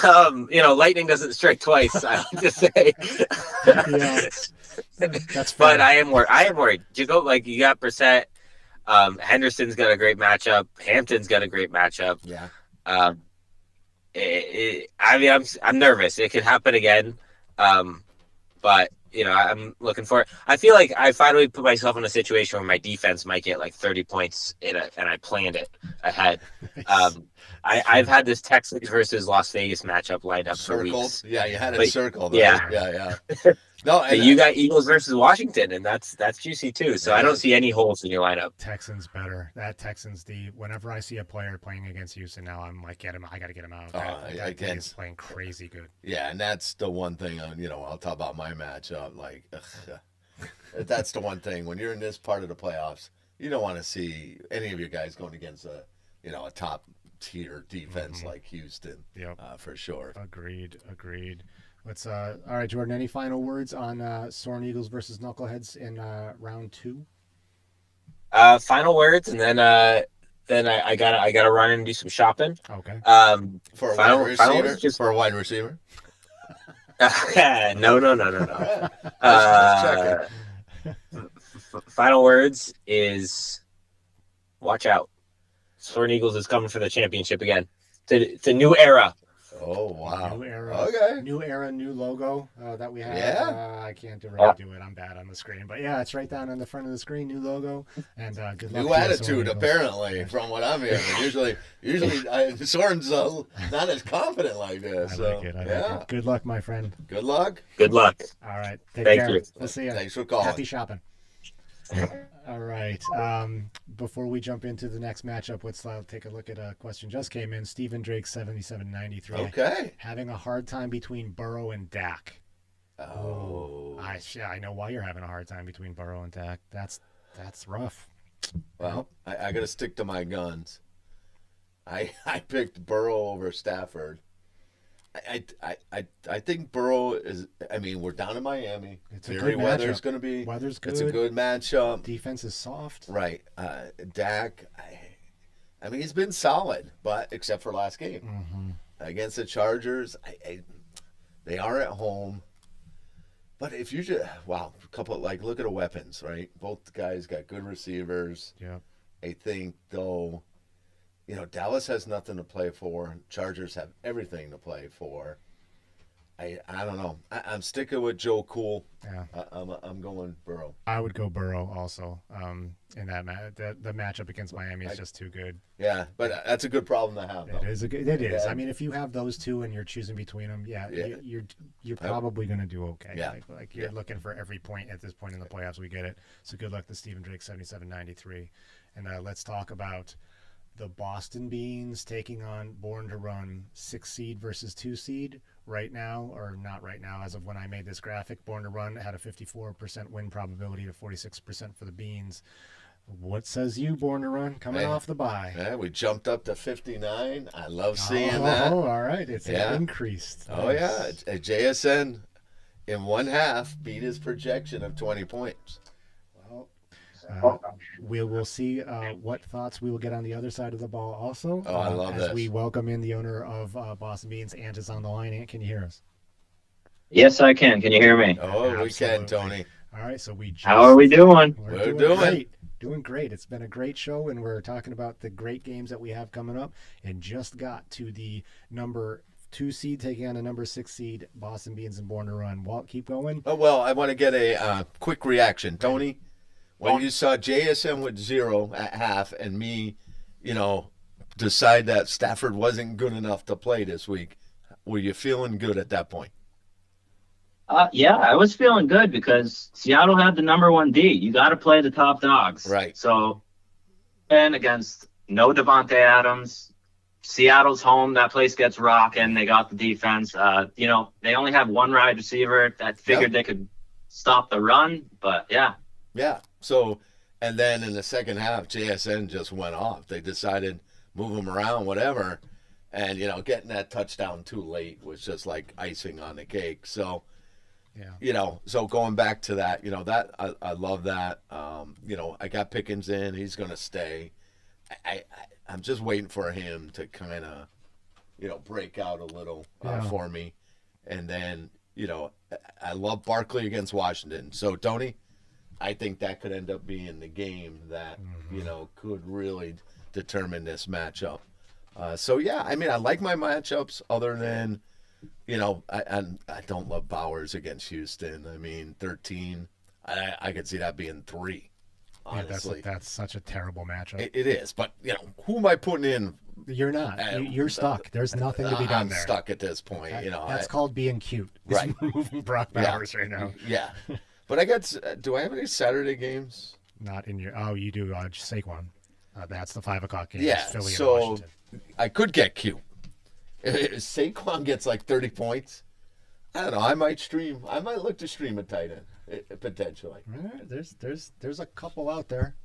Speaker 4: Lightning doesn't strike twice. I like to say.
Speaker 2: Yeah, that's fair.
Speaker 4: But I am worried. You got Brissett. Henderson's got a great matchup. Hampton's got a great matchup.
Speaker 3: Yeah.
Speaker 4: I'm nervous. It could happen again. But I'm looking for it. I feel like I finally put myself in a situation where my defense might get like 30 points and I planned it ahead. I've had this Texans versus Las Vegas matchup lined up for weeks.
Speaker 3: Yeah, you had it circled.
Speaker 4: Yeah.
Speaker 3: No,
Speaker 4: you got Eagles versus Washington, and that's juicy too. So I don't see any holes in your lineup.
Speaker 2: Texans better. That Texans D. Whenever I see a player playing against Houston now, I'm like, get him. I got to get him out. That thing is playing crazy good.
Speaker 3: Yeah, and that's the one thing. I'll talk about my matchup. That's the one thing when you're in this part of the playoffs, you don't want to see any of your guys going against a top tier defense like Houston.
Speaker 2: Yep.
Speaker 3: For sure.
Speaker 2: Agreed. Let's all right, Jordan, any final words on Soarin Eagles versus Knuckleheads in round 2?
Speaker 4: Final words, and then I gotta run and do some shopping.
Speaker 2: Okay.
Speaker 3: For a wide receiver.
Speaker 4: No. Final words is watch out. Soarin Eagles is coming for the championship again. It's a new era.
Speaker 3: Oh, wow.
Speaker 2: New era.
Speaker 3: Okay.
Speaker 2: New era, new logo that we have.
Speaker 3: Yeah.
Speaker 2: I can't really do it. I'm bad on the screen. But yeah, it's right down on the front of the screen, new logo. And good luck.
Speaker 3: New attitude, apparently, from what I'm hearing. Usually Soren's not as confident like this.
Speaker 2: I like it. Good luck, my friend.
Speaker 3: Good luck.
Speaker 4: Good luck.
Speaker 2: All right.
Speaker 4: Thank
Speaker 2: care.
Speaker 4: you.
Speaker 2: We'll see you.
Speaker 3: Thanks for calling.
Speaker 2: Happy shopping. All right. Before we jump into the next matchup, let's take a look at a question just came in. Stephen Drake 7793.
Speaker 3: Okay.
Speaker 2: Having a hard time between Burrow and Dak.
Speaker 3: Oh.
Speaker 2: I know why you're having a hard time between Burrow and Dak. That's rough.
Speaker 3: Well, I got to stick to my guns. I picked Burrow over Stafford. I think Burrow is. I mean, we're down in Miami.
Speaker 2: It's a
Speaker 3: Very
Speaker 2: good
Speaker 3: weather's
Speaker 2: matchup.
Speaker 3: going to be.
Speaker 2: Weather's good.
Speaker 3: It's a good matchup.
Speaker 2: Defense is soft.
Speaker 3: Right. Dak. I mean, he's been solid, but except for last game against the Chargers, they are at home. But if you just a couple look at the weapons, right? Both guys got good receivers.
Speaker 2: Yeah.
Speaker 3: I think though, Dallas has nothing to play for. Chargers have everything to play for. I don't know. I'm sticking with Joe Cool.
Speaker 2: Yeah.
Speaker 3: I'm going Burrow.
Speaker 2: I would go Burrow also. In that the matchup against Miami is just too good.
Speaker 3: Yeah, but that's a good problem to have. Though.
Speaker 2: It is It is.
Speaker 3: Yeah.
Speaker 2: I mean, if you have those two and you're choosing between them, you're probably going to do okay.
Speaker 3: Yeah.
Speaker 2: Like you're looking for every point at this point in the playoffs. We get it. So good luck to Stephen Drake 7793. And let's talk about the Boston Beans taking on Born to Run, 6 seed versus 2 seed. Right now, or not right now, as of when I made this graphic, Born to Run had a 54% win probability to 46% for the Beans. What says you, Born to Run, coming off the bye?
Speaker 3: Yeah, we jumped up to 59. I love seeing that.
Speaker 2: Oh, all right. It's increased.
Speaker 3: Oh, yeah. JSN in one half beat his projection of 20 points.
Speaker 2: We will see what thoughts we will get on the other side of the ball also.
Speaker 3: Oh, I love
Speaker 2: as
Speaker 3: this.
Speaker 2: we welcome in the owner of Boston Beans. Ant is on the line. Ant, can you hear us?
Speaker 5: Yes, I can. Can you hear me?
Speaker 3: Oh, we
Speaker 2: Absolutely.
Speaker 3: can, Tony.
Speaker 2: All right, so
Speaker 5: How are we doing?
Speaker 3: We're
Speaker 2: doing
Speaker 3: doing.
Speaker 2: great. Doing great. It's been a great show, and we're talking about the great games that we have coming up, and just got to the number 2 seed taking on a number 6 seed, Boston Beans and Born to Run. Walt, keep going.
Speaker 3: Oh, well, I want to get a quick reaction. Tony, when you saw JSN with 0 at half and me, decide that Stafford wasn't good enough to play this week, were you feeling good at that point?
Speaker 5: Yeah, I was feeling good because Seattle had the number 1 D. You got to play the top dogs.
Speaker 3: Right.
Speaker 5: So, and against no Devontae Adams, Seattle's home. That place gets rocking. They got the defense. They only have one wide receiver. That figured they could stop the run, but yeah.
Speaker 3: Yeah. So, and then in the second half, JSN just went off. They decided move him around, whatever, and getting that touchdown too late was just like icing on the cake. So.
Speaker 2: Yeah.
Speaker 3: So going back to that, that I love that. I got Pickens in; he's going to stay. I'm just waiting for him to kind of, break out a little for me, and then I love Barkley against Washington. So Tony, I think that could end up being the game that could really determine this matchup. So yeah, I mean, I like my matchups other than. I don't love Bowers against Houston. I mean, 13. I could see that being 3. Honestly,
Speaker 2: Yeah, that's such a terrible matchup.
Speaker 3: It is. But who am I putting in?
Speaker 2: You're not. You're stuck. There's nothing to be done
Speaker 3: I'm
Speaker 2: there.
Speaker 3: stuck at this point.
Speaker 2: That's called being cute.
Speaker 3: Right.
Speaker 2: Moving Brock Bowers right now.
Speaker 3: Yeah. But I got. Do I have any Saturday games?
Speaker 2: Not in your. Oh, you do. Saquon. That's the 5:00 game.
Speaker 3: Yeah.
Speaker 2: Philly and
Speaker 3: So
Speaker 2: Washington.
Speaker 3: I could get cute. If Saquon gets like 30 points, I don't know. I might look to stream a tight end potentially.
Speaker 2: There's a couple out there.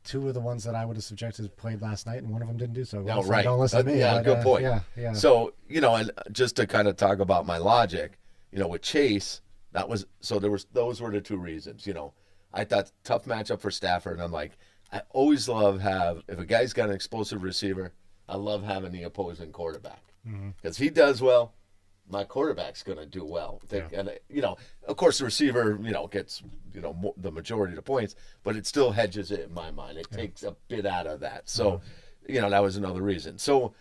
Speaker 2: 2 of the ones that I would have suggested played last night, and one of them didn't do so.
Speaker 3: No, right.
Speaker 2: Don't listen to me.
Speaker 3: Yeah,
Speaker 2: but,
Speaker 3: good point.
Speaker 2: Yeah.
Speaker 3: So and just to kind of talk about my logic, with Chase, those were the 2 reasons. I thought tough matchup for Stafford, and I'm like, I always love if a guy's got an explosive receiver. I love having the opposing quarterback because he does well. My quarterback's going to do well. And of course, the receiver, gets the majority of the points, but it still hedges it in my mind. It takes a bit out of that. So, that was another reason. So,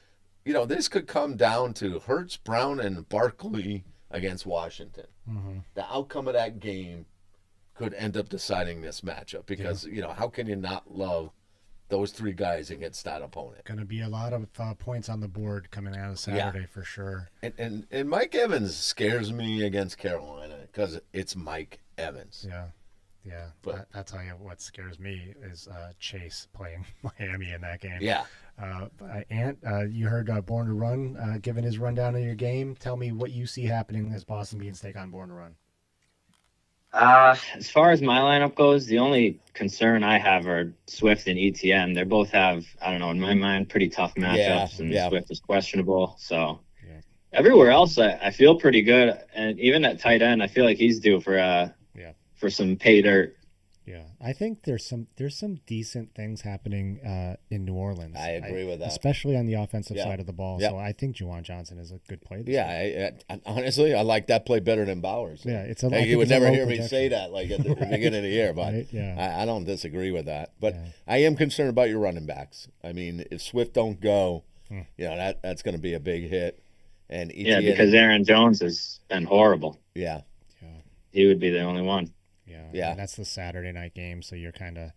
Speaker 3: this could come down to Hurts, Brown, and Barkley against Washington. The outcome of that game could end up deciding this matchup because how can you not love those 3 guys against that opponent?
Speaker 2: Going to be a lot of points on the board coming out of Saturday for sure.
Speaker 3: And Mike Evans scares me against Carolina because it's Mike Evans.
Speaker 2: Yeah.
Speaker 3: But
Speaker 2: I'll tell you what scares me is Chase playing Miami in that game.
Speaker 3: Yeah.
Speaker 2: Ant, you heard Born to Run giving his rundown of your game. Tell me what you see happening as Boston Beans take on Born to Run.
Speaker 5: As far as my lineup goes, the only concern I have are Swift and ETN. They both have, I don't know, in my mind, pretty tough matchups, and Swift is questionable. So Everywhere else, I feel pretty good, and even at tight end, I feel like he's due for some pay dirt.
Speaker 2: Yeah, I think there's some decent things happening in New Orleans.
Speaker 3: I agree with that,
Speaker 2: especially on the offensive side of the ball.
Speaker 3: Yep.
Speaker 2: So I think Juwan Johnson is a good play.
Speaker 3: Yeah, honestly, I like that play better than Bowers.
Speaker 2: Yeah, it's
Speaker 3: you would never hear me say that like at the beginning of the year, but
Speaker 2: right? Yeah.
Speaker 3: I don't disagree with that. But I am concerned about your running backs. I mean, if Swift don't go, that's going to be a big hit. And ETN,
Speaker 5: because Aaron Jones has been horrible.
Speaker 3: Yeah,
Speaker 5: he would be the only one.
Speaker 2: Yeah. And that's the Saturday night game, so you're kind of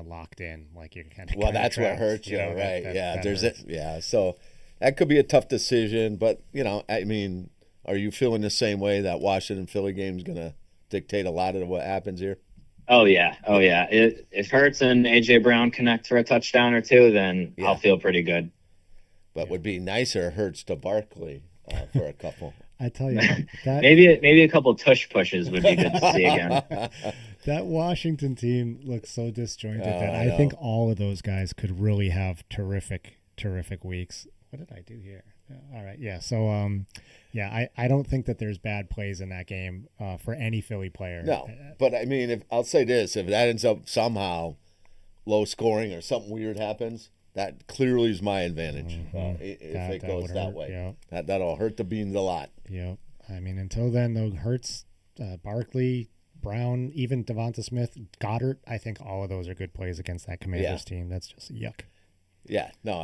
Speaker 2: locked in, like you're kind of.
Speaker 3: Well, that's what hurts you, right? There's it. Yeah, so that could be a tough decision, but I mean, are you feeling the same way that Washington Philly game is going to dictate a lot of what happens here?
Speaker 5: Oh yeah. If Hurts and AJ Brown connect for a touchdown or two, then I'll feel pretty good.
Speaker 3: But would be nicer Hurts to Barkley for a couple.
Speaker 2: I tell you, that
Speaker 5: maybe a couple tush pushes would be good to see again.
Speaker 2: That Washington team looks so disjointed that I think all of those guys could really have terrific weeks. What did I do here? All right, yeah. So, I don't think that there's bad plays in that game for any Philly player.
Speaker 3: No, but I mean, if I'll say this, if that ends up somehow low scoring or something weird happens, that clearly is my advantage if it goes that way. Yep. That'll hurt the Beans a lot.
Speaker 2: Yep. I mean, until then, though, Hurts, Barkley, Brown, even Devonta Smith, Goddard, I think all of those are good plays against that Commanders team. That's just yuck.
Speaker 3: Yeah. No,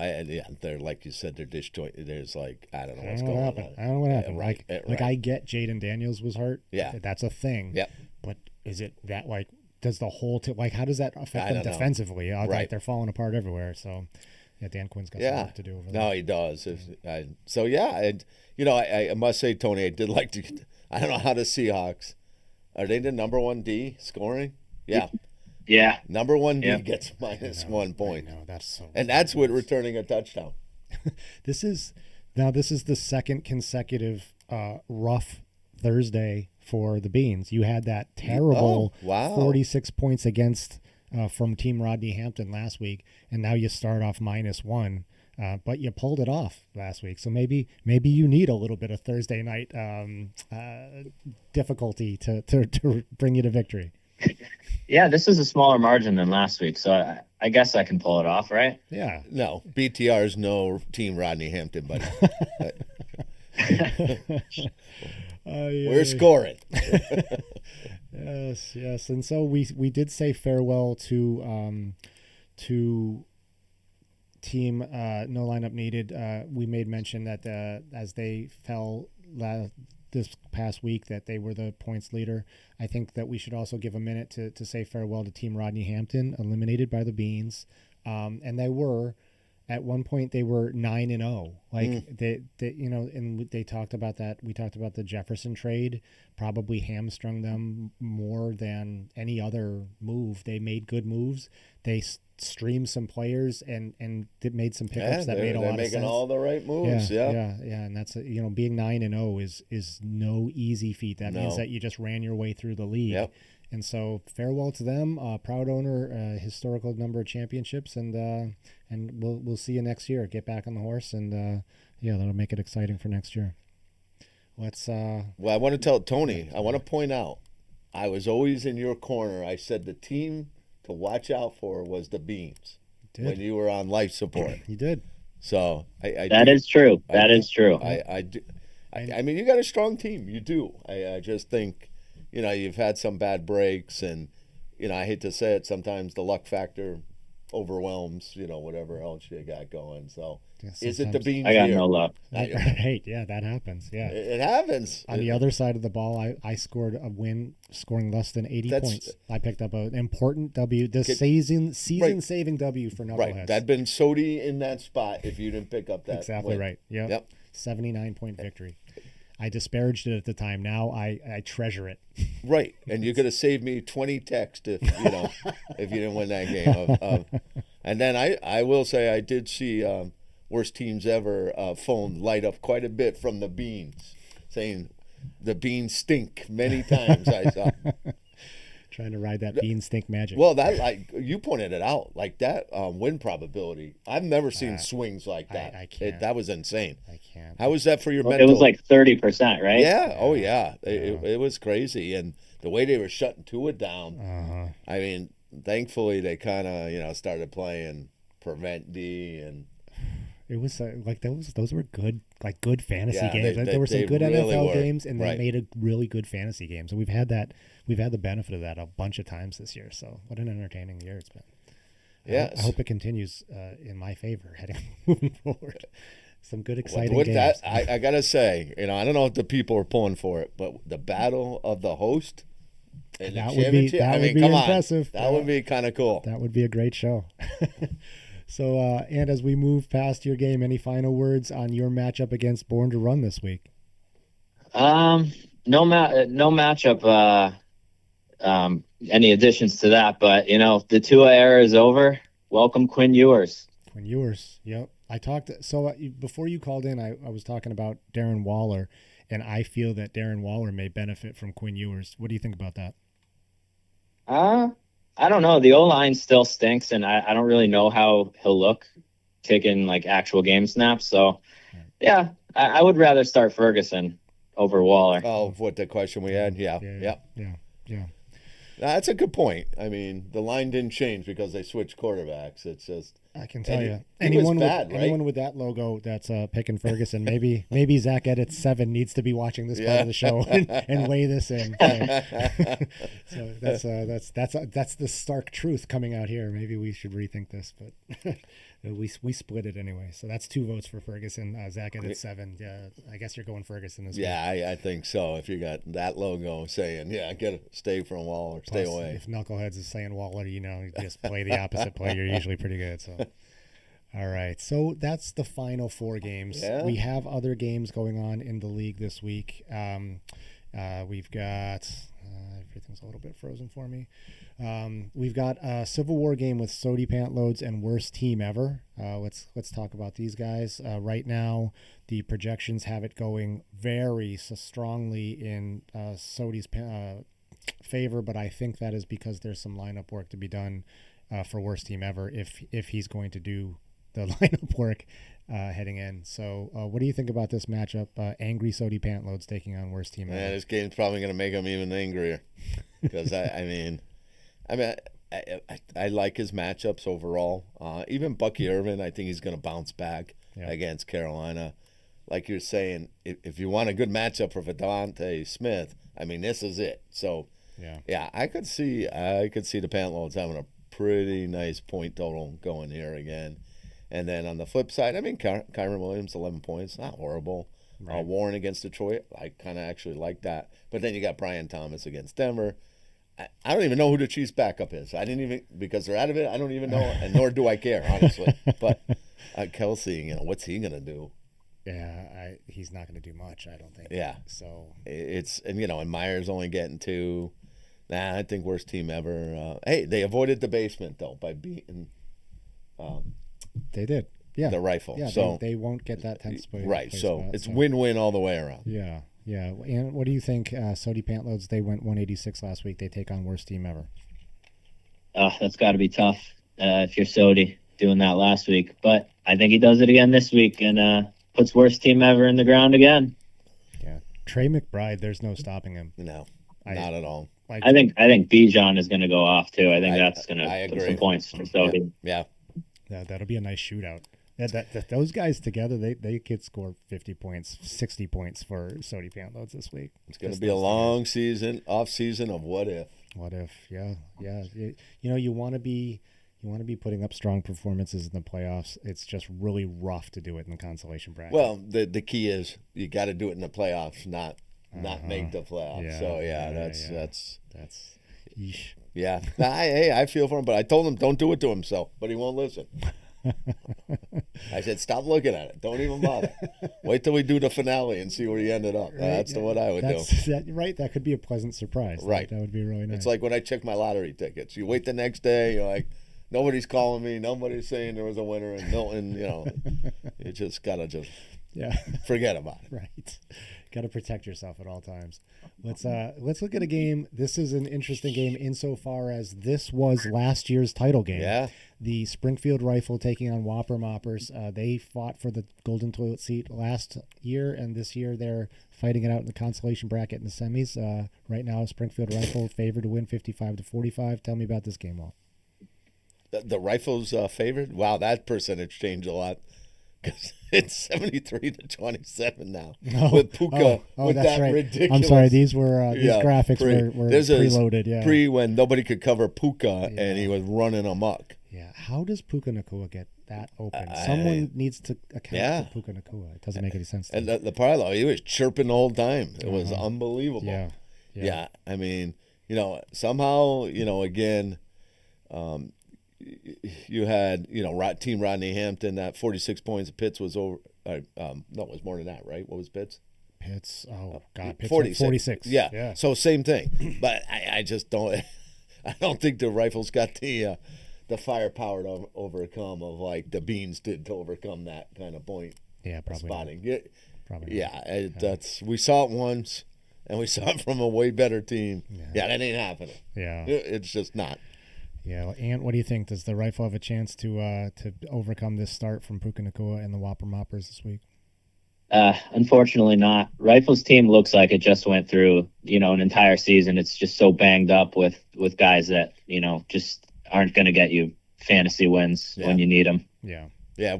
Speaker 3: they're like you said, they're disjointed. There's like, I don't know what's going on.
Speaker 2: I don't know what happened.
Speaker 3: Right.
Speaker 2: I get Jaden Daniels was hurt.
Speaker 3: Yeah.
Speaker 2: That's a thing.
Speaker 3: Yep.
Speaker 2: But is it that does the whole how does that affect them defensively? Like they're falling apart everywhere. So, Dan Quinn's got some work to do over there.
Speaker 3: No, he does. I must say, Tony, I did like to. I don't know how the Seahawks are they the number one D scoring? Yeah.
Speaker 5: Yeah.
Speaker 3: Number one D gets minus 1 point.
Speaker 2: No, that's so.
Speaker 3: And that's with returning a touchdown.
Speaker 2: This is the second consecutive rough Thursday for the Beans. You had that terrible 46 points against from Team Rodney Hampton last week, and now you start off -1. But you pulled it off last week, so maybe you need a little bit of Thursday night difficulty to bring you to victory.
Speaker 5: Yeah, this is a smaller margin than last week, so I guess I can pull it off, right?
Speaker 2: Yeah.
Speaker 3: No, BTR's no Team Rodney Hampton, buddy. We're scoring.
Speaker 2: Yes, and so we did say farewell to team no lineup needed. We made mention that as they fell this past week that they were the points leader. I think that we should also give a minute to say farewell to Team Rodney Hampton, eliminated by the Beans, and they were. At one point, they were 9-0. And they talked about that. We talked about the Jefferson trade probably hamstrung them more than any other move. They made good moves. They streamed some players and made some pickups that made a lot of sense.
Speaker 3: They're making all the right moves.
Speaker 2: Yeah. And that's being 9-0 is no easy feat. That means that you just ran your way through the league.
Speaker 3: Yep.
Speaker 2: And so farewell to them, proud owner, historical number of championships, and we'll see you next year. Get back on the horse, and that'll make it exciting for next year. Let's.
Speaker 3: Well, I want to tell Tony. I want to point out, I was always in your corner. I said the team to watch out for was the Beans when you were on life support.
Speaker 2: You did.
Speaker 3: So
Speaker 5: that is true. That is true.
Speaker 3: I do. I mean, you got a strong team. You do. I just think. You've had some bad breaks, and I hate to say it, sometimes the luck factor overwhelms, whatever else you got going. So, is it the Beans?
Speaker 5: I got no luck.
Speaker 2: Right? Yeah, that happens. Yeah,
Speaker 3: it happens.
Speaker 2: On the other side of the ball, I scored a win, scoring less than 80 points. I picked up an important W, season-saving W for Knuckleheads.
Speaker 3: Right, that'd been Sodi in that spot if you didn't pick up that.
Speaker 2: Exactly
Speaker 3: win.
Speaker 2: Right. Yep. 79-point victory. I disparaged it at the time. Now I treasure it.
Speaker 3: Right, and you could have saved me 20 texts if if you didn't win that game. And then I will say I did see worst teams ever phone light up quite a bit from the Beans, saying the Beans stink many times. I saw.
Speaker 2: Trying to ride that bean stink magic.
Speaker 3: Well, that like you pointed it out, like that win probability. I've never seen swings like that.
Speaker 2: I can't.
Speaker 3: That was insane.
Speaker 2: I can't.
Speaker 3: How was that for your
Speaker 5: Well,
Speaker 3: mental?
Speaker 5: it was like 30%, right?
Speaker 3: Yeah. Oh yeah. It was crazy, and the way they were shutting Tua down. I mean, thankfully they kind of started playing prevent D and.
Speaker 2: It was like those were good fantasy games.
Speaker 3: They
Speaker 2: there were some good
Speaker 3: really
Speaker 2: NFL
Speaker 3: were.
Speaker 2: games, and they
Speaker 3: Right.
Speaker 2: made a really good fantasy games. And we've had the benefit of that a bunch of times this year. So what an entertaining year it's been.
Speaker 3: Yes.
Speaker 2: I hope it continues in my favor moving forward. Some good exciting
Speaker 3: With
Speaker 2: games.
Speaker 3: that, I gotta say, I don't know if the people are pulling for it, but the battle of the host and
Speaker 2: That
Speaker 3: the
Speaker 2: would be-
Speaker 3: championship.
Speaker 2: that
Speaker 3: I
Speaker 2: would
Speaker 3: mean,
Speaker 2: be
Speaker 3: come
Speaker 2: impressive.
Speaker 3: on, that would be kind of cool.
Speaker 2: That would be a great show. So, and as we move past your game, any final words on your matchup against Born to Run this week?
Speaker 5: No matchup. Any additions to that? But the Tua era is over. Welcome Quinn Ewers.
Speaker 2: Quinn Ewers, yep. I talked. So before you called in, I was talking about Darren Waller, and I feel that Darren Waller may benefit from Quinn Ewers. What do you think about that?
Speaker 5: I don't know. The O-line still stinks, and I don't really know how he'll look taking like actual game snaps. So, yeah, I would rather start Ferguson over Waller.
Speaker 3: Oh, what the question we had? Yeah. That's a good point. I mean, the line didn't change because they switched quarterbacks. It's just
Speaker 2: I can tell you,
Speaker 3: he was bad, right?
Speaker 2: anyone with that logo that's picking Ferguson, maybe Zach Edits 7 needs to be watching this part of the show and weigh this in. So that's the stark truth coming out here. Maybe we should rethink this, but we split it anyway. So that's 2 votes for Ferguson. Zach Edits 7. Yeah, I guess you're going Ferguson this week.
Speaker 3: I think so. If you got that logo saying, stay from Waller, stay
Speaker 2: Plus,
Speaker 3: away.
Speaker 2: If Knuckleheads is saying Waller, you just play the opposite play. You're usually pretty good. So, all right. So that's the final 4 games.
Speaker 3: Yeah.
Speaker 2: We have other games going on in the league this week. We've got everything's a little bit frozen for me. We've got a Civil War game with Sody Pantloads and Worst Team Ever. Let's talk about these guys. Right now, the projections have it going very strongly in Sody's favor, but I think that is because there's some lineup work to be done for Worst Team Ever if he's going to do the lineup work heading in. So what do you think about this matchup? Angry Sody Pantloads taking on Worst Team Ever.
Speaker 3: Man, this game's probably going to make him even angrier because I like his matchups overall. Even Bucky Irvin, I think he's going to bounce back against Carolina. Like you're saying, if you want a good matchup for Devontae Smith, I mean, this is it. So, I could see the Pantloads having a pretty nice point total going here again. And then on the flip side, I mean, Kyron Williams, 11 points, not horrible. Right. Warren against Detroit, I kind of actually like that. But then you got Brian Thomas against Denver. I don't even know who the Chiefs' backup is. I didn't even, because they're out of it, I don't even know, and nor do I care, honestly. But Kelsey, what's he going to do?
Speaker 2: Yeah, he's not going to do much, I don't think.
Speaker 3: Yeah.
Speaker 2: So
Speaker 3: and Myers only getting 2. Nah, I think Worst Team Ever. Hey, they avoided the basement, though, by beating
Speaker 2: they did. Yeah.
Speaker 3: The rifle.
Speaker 2: Yeah,
Speaker 3: so
Speaker 2: they won't get that 10th spot.
Speaker 3: Right, so it's win-win all the way around.
Speaker 2: Yeah. And what do you think, Sody Pantloads? They went 186 last week. They take on Worst Team Ever.
Speaker 5: That's got to be tough if you're Sody doing that last week. But I think he does it again this week and puts Worst Team Ever in the ground again.
Speaker 2: Yeah. Trey McBride, there's no stopping him.
Speaker 3: No, not at all.
Speaker 5: I think Bijan is going to go off too. I think that's going to put some points for Sody.
Speaker 3: Yeah.
Speaker 2: That'll be a nice shootout. Those guys together, they could score 50 points, 60 points for Sody Pantloads this week.
Speaker 3: It's going to be a long season, off season of what if.
Speaker 2: What if? Yeah. You want to be putting up strong performances in the playoffs. It's just really rough to do it in the consolation bracket.
Speaker 3: Well, the key is you got to do it in the playoffs, not make the playoffs.
Speaker 2: Yeah,
Speaker 3: so
Speaker 2: that's yeesh.
Speaker 3: Yeah, I feel for him, but I told him don't do it to himself, but he won't listen. I said, stop looking at it. Don't even bother. Wait till we do the finale and see where he ended up. That's what I would do.
Speaker 2: Right, that could be a pleasant surprise.
Speaker 3: Right.
Speaker 2: That would be really nice.
Speaker 3: It's like when I check my lottery tickets. You wait the next day, you're like, nobody's calling me. Nobody's saying there was a winner in Milton. You just got to forget about it.
Speaker 2: Right. Got to protect yourself at all times. Let's look at a game. This is an interesting game insofar as this was last year's title game.
Speaker 3: Yeah.
Speaker 2: The Springfield Rifle taking on Whopper Moppers. They fought for the golden toilet seat last year, and this year they're fighting it out in the consolation bracket in the semis. Right now, Springfield Rifle favored to win 55-45. Tell me about this game, Walt.
Speaker 3: The Rifles favored? Wow, that percentage changed a lot. Because it's 73-27 now with Puka with
Speaker 2: that's
Speaker 3: that
Speaker 2: right.
Speaker 3: ridiculous.
Speaker 2: I'm sorry, these were these graphics were
Speaker 3: There's
Speaker 2: preloaded. Yeah,
Speaker 3: when nobody could cover Puka and he was running amok.
Speaker 2: Yeah, how does Puka Nakua get that open? Someone needs to account for Puka Nakua. It doesn't make any sense.
Speaker 3: And the parlay, he was chirping the whole time. It was unbelievable.
Speaker 2: Yeah.
Speaker 3: I mean, somehow, again. You had, Team Rodney Hampton, that 46 points. Pitts was over. No, it was more than that, right? What was Pitts?
Speaker 2: Pitts, oh, God. Pitts
Speaker 3: 46.
Speaker 2: Yeah.
Speaker 3: So same thing. But I just don't – I don't think the Rifles got the firepower to overcome of like the Beans did to overcome that kind of point spotting. We saw it once, and we saw it from a way better team. Yeah, that ain't happening.
Speaker 2: Yeah.
Speaker 3: It's just not.
Speaker 2: Yeah, Ant, what do you think? Does the Rifle have a chance to overcome this start from Puka Nakua and the Whopper Moppers this week?
Speaker 5: Unfortunately not. Rifles team looks like it just went through, an entire season. It's just so banged up with guys that, just aren't going to get you fantasy wins when you need them.
Speaker 2: Yeah.
Speaker 3: Yeah,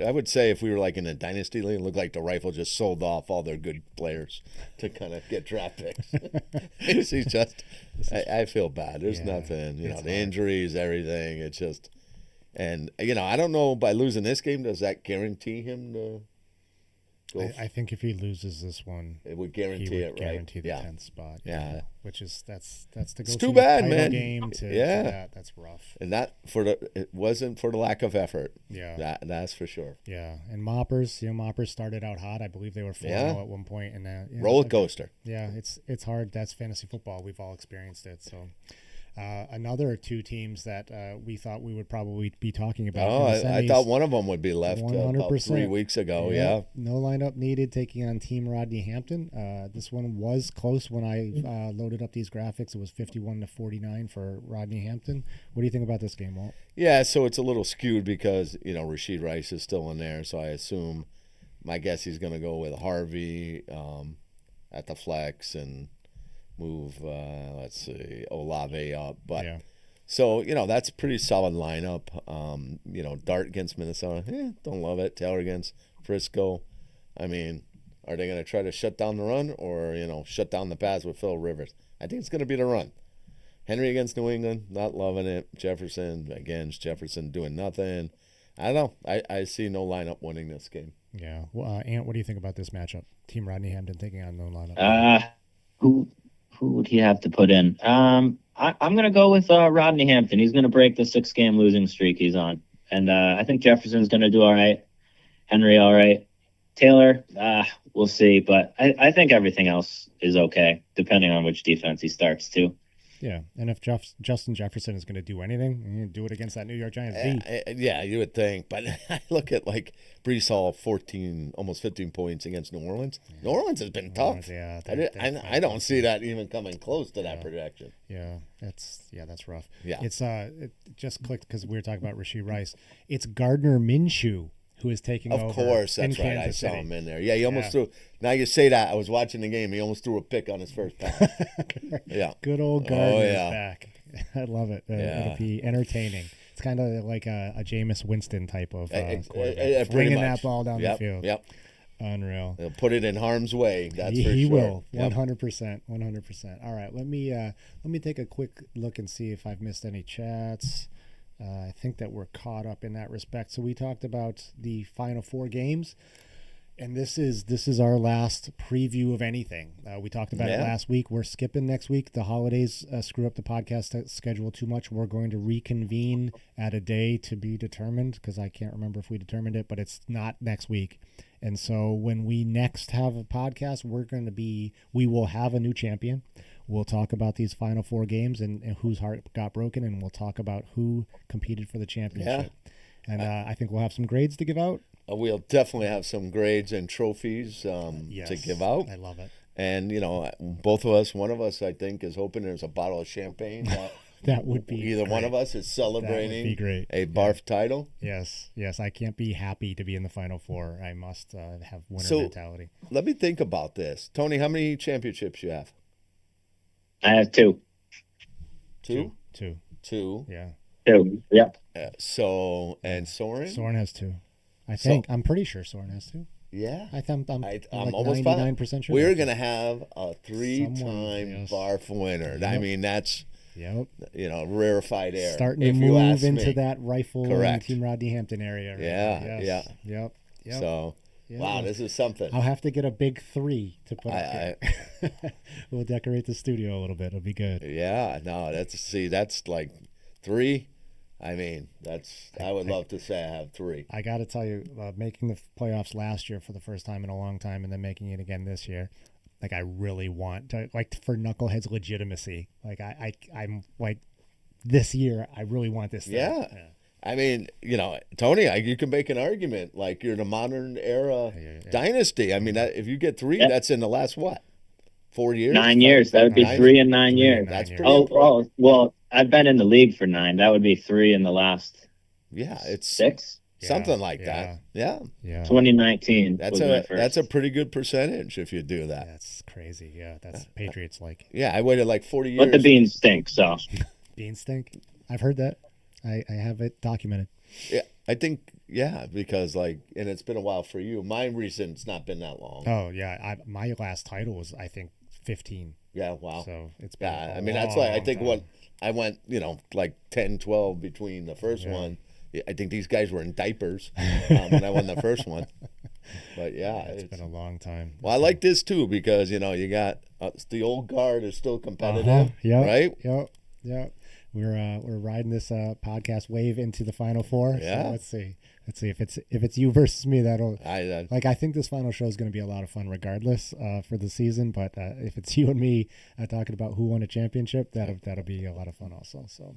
Speaker 3: I would say if we were like in a dynasty league, it looked like the Rifle just sold off all their good players to kind of get draft picks. It's just, I feel bad. There's nothing, the injuries, everything. It's just, and I don't know, by losing this game, does that guarantee him to go?
Speaker 2: I think if he loses this one,
Speaker 3: it would guarantee it, right?
Speaker 2: Guarantee the 10th spot.
Speaker 3: Yeah.
Speaker 2: Which is that's to go.
Speaker 3: It's too bad,
Speaker 2: title
Speaker 3: man.
Speaker 2: Game to that. That's rough.
Speaker 3: And it wasn't for the lack of effort.
Speaker 2: Yeah.
Speaker 3: That's for sure.
Speaker 2: Yeah. And Moppers, Moppers started out hot. I believe they were 4-0 at one point, and
Speaker 3: roller coaster.
Speaker 2: Yeah, it's hard. That's fantasy football. We've all experienced it. So. Another two teams that we thought we would probably be talking about.
Speaker 3: Oh, I thought one of them would be left about 3 weeks ago. Yeah.
Speaker 2: No lineup needed taking on Team Rodney Hampton. This one was close when I loaded up these graphics. It was 51-49 for Rodney Hampton. What do you think about this game, Walt?
Speaker 3: Yeah, so it's a little skewed because, Rashid Rice is still in there. So I assume, my guess he's going to go with Harvey at the flex and move, Olave up. But so, that's a pretty solid lineup. Dart against Minnesota, don't love it. Taylor against Frisco. I mean, are they going to try to shut down the run or, shut down the pass with Phil Rivers? I think it's going to be the run. Henry against New England, not loving it. Jefferson doing nothing. I don't know. I see no lineup winning this game.
Speaker 2: Yeah. Well, Ant, what do you think about this matchup? Team Rodney Hampton taking on no lineup.
Speaker 5: Who would he have to put in? I'm going to go with Rodney Hampton. He's going to break the 6-game losing streak he's on. And I think Jefferson's going to do all right. Henry, all right. Taylor, we'll see. But I think everything else is okay, depending on which defense he starts too.
Speaker 2: Yeah, and if Justin Jefferson is going to do anything, he's going to do it against that New York Giants D.
Speaker 3: Yeah, you would think. But I look at like Brees Hall, almost 15 points against New Orleans. New Orleans has been tough.
Speaker 2: Yeah,
Speaker 3: I don't see that even coming close to that projection.
Speaker 2: Yeah, that's rough.
Speaker 3: Yeah,
Speaker 2: it just clicked because we were talking about Rashid Rice. It's Gardner Minshew who is taking over.
Speaker 3: Of course, that's right. I saw him in there. Yeah, he almost threw. Now you say that. I was watching the game. He almost threw a pick on his first pass.
Speaker 2: Yeah. Good old Gardner's back. I love it. It'll be entertaining. It's kind of like a Jameis Winston type of quarterback. Bringing that ball down the field.
Speaker 3: Yep.
Speaker 2: Unreal.
Speaker 3: He'll put it in harm's way. That's for sure.
Speaker 2: He will. 100%. 100%. All right. Let me take a quick look and see if I've missed any chats. I think that we're caught up in that respect. So we talked about the final 4 games, and this is our last preview of anything. We talked about it last week. We're skipping next week. The holidays screw up the podcast schedule too much. We're going to reconvene at a day to be determined because I can't remember if we determined it, but it's not next week. And so when we next have a podcast, we will have a new champion. We'll talk about these final 4 games and whose heart got broken, and we'll talk about who competed for the championship. And I think we'll have some grades to give out.
Speaker 3: We'll definitely have some grades and trophies
Speaker 2: Yes,
Speaker 3: to give out.
Speaker 2: I love it.
Speaker 3: And, both of us, one of us, I think, is hoping there's a bottle of champagne.
Speaker 2: That would be
Speaker 3: Either
Speaker 2: great.
Speaker 3: one of us is celebrating
Speaker 2: be great.
Speaker 3: a BARFF title.
Speaker 2: Yes. I can't be happy to be in the Final Four. I must have winner
Speaker 3: So-
Speaker 2: mentality.
Speaker 3: Let me think about this. Tony, how many championships you have?
Speaker 5: I have two.
Speaker 3: Two?
Speaker 2: Two. Yeah.
Speaker 5: Two. Yep.
Speaker 3: And Soarin?
Speaker 2: Soren has two. I'm pretty sure Soren has two.
Speaker 3: Yeah.
Speaker 2: I'm
Speaker 3: I'm
Speaker 2: like
Speaker 3: almost
Speaker 2: 99% sure.
Speaker 3: We're going to have a 3-time
Speaker 2: Someone, yes.
Speaker 3: BARFF winner. I
Speaker 2: Yep.
Speaker 3: mean, that's,
Speaker 2: Yep.
Speaker 3: rarefied air.
Speaker 2: Starting to
Speaker 3: if you
Speaker 2: move
Speaker 3: ask
Speaker 2: into
Speaker 3: me.
Speaker 2: that rifle
Speaker 3: Correct.
Speaker 2: Team Rodney Hampton area. Right
Speaker 3: Yeah,
Speaker 2: now.
Speaker 3: yeah.
Speaker 2: Yep.
Speaker 3: So,
Speaker 2: Yeah.
Speaker 3: wow, this is something.
Speaker 2: I'll have to get a big 3 to put up
Speaker 3: I-
Speaker 2: here. We'll decorate the studio a little bit. It'll be good.
Speaker 3: Yeah, no, that's like 3. I mean, I would love to say I have 3.
Speaker 2: I got to tell you, making the playoffs last year for the first time in a long time, and then making it again this year, like I really want to, like for Knucklehead's legitimacy. Like I'm like this year, I really want this.
Speaker 3: Yeah. I mean, Tony, you can make an argument like you're in a modern era dynasty. I mean, if you get 3, that's in the last 4 years?
Speaker 5: 9 years. That would be 3 in 9 years.
Speaker 3: That's pretty
Speaker 5: Oh, well, I've been in the league for 9. That would be 3 in the last
Speaker 3: it's
Speaker 5: 6.
Speaker 3: something like that. Yeah.
Speaker 5: 2019.
Speaker 3: That's
Speaker 5: was my first.
Speaker 3: that's a pretty good percentage if you do that.
Speaker 2: That's crazy. Yeah, that's Patriots like.
Speaker 3: Yeah, I waited like 40 years.
Speaker 5: But the beans stink, so.
Speaker 2: Beans stink. I've heard that. I have it documented.
Speaker 3: Yeah, I think because and it's been a while for you. My reason it's not been that long.
Speaker 2: Oh yeah, my last title was I think 15.
Speaker 3: Yeah, wow.
Speaker 2: So it's been.
Speaker 3: Yeah,
Speaker 2: a
Speaker 3: I mean that's why I
Speaker 2: long
Speaker 3: think
Speaker 2: time.
Speaker 3: I went, like 10, 12 between the first one. Yeah, I think these guys were in diapers when I won the first one. But yeah,
Speaker 2: it's been a long time.
Speaker 3: Well, I like this too because you got the old guard is still competitive, right?
Speaker 2: Yep. We're riding this podcast wave into the Final Four.
Speaker 3: Yeah.
Speaker 2: So let's see if it's you versus me. That'll
Speaker 3: I
Speaker 2: think this final show is going to be a lot of fun regardless for the season. But if it's you and me talking about who won a championship, that'll be a lot of fun also. So,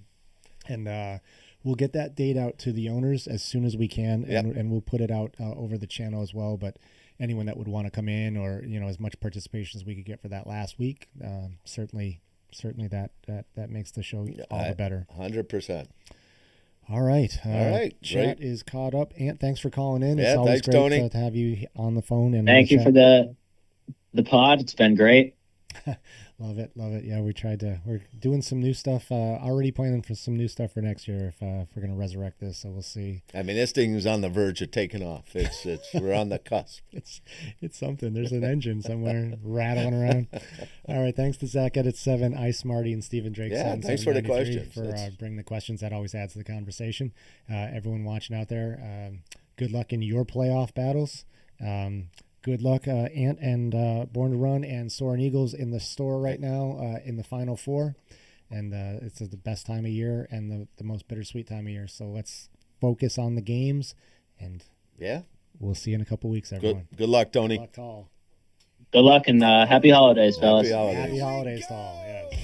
Speaker 2: and we'll get that date out to the owners as soon as we can, and we'll put it out over the channel as well. But anyone that would want to come in, or as much participation as we could get for that last week, certainly that makes the show all the better.
Speaker 3: 100%.
Speaker 2: All right. Chat
Speaker 3: Great.
Speaker 2: is caught up. Ant, thanks for calling in.
Speaker 3: Yeah,
Speaker 2: It's always
Speaker 3: thanks,
Speaker 2: great
Speaker 3: Tony.
Speaker 2: to have you on the phone. And
Speaker 5: Thank you for the pod. It's been great.
Speaker 2: Love it. Yeah, we're doing some new stuff. Already planning for some new stuff for next year if we're going to resurrect this. So we'll see.
Speaker 3: I mean, this thing's on the verge of taking off. We're on the cusp.
Speaker 2: It's something. There's an engine somewhere rattling around. All right. Thanks to Zach Edit 7, Ice Marty, and Stephen Drake.
Speaker 3: Yeah, thanks for the
Speaker 2: 793
Speaker 3: questions.
Speaker 2: For bringing the questions. That always adds to the conversation. Everyone watching out there, good luck in your playoff battles. Good luck, Ant and Born to Run and Soarin Eagles in the store right now in the Final Four. And it's the best time of year and the most bittersweet time of year. So let's focus on the games, and we'll see you in a couple weeks, everyone.
Speaker 3: Good luck, Tony.
Speaker 2: Good luck to all.
Speaker 5: Good luck and happy holidays, fellas.
Speaker 3: Happy holidays.
Speaker 2: Happy holidays to all. Yeah.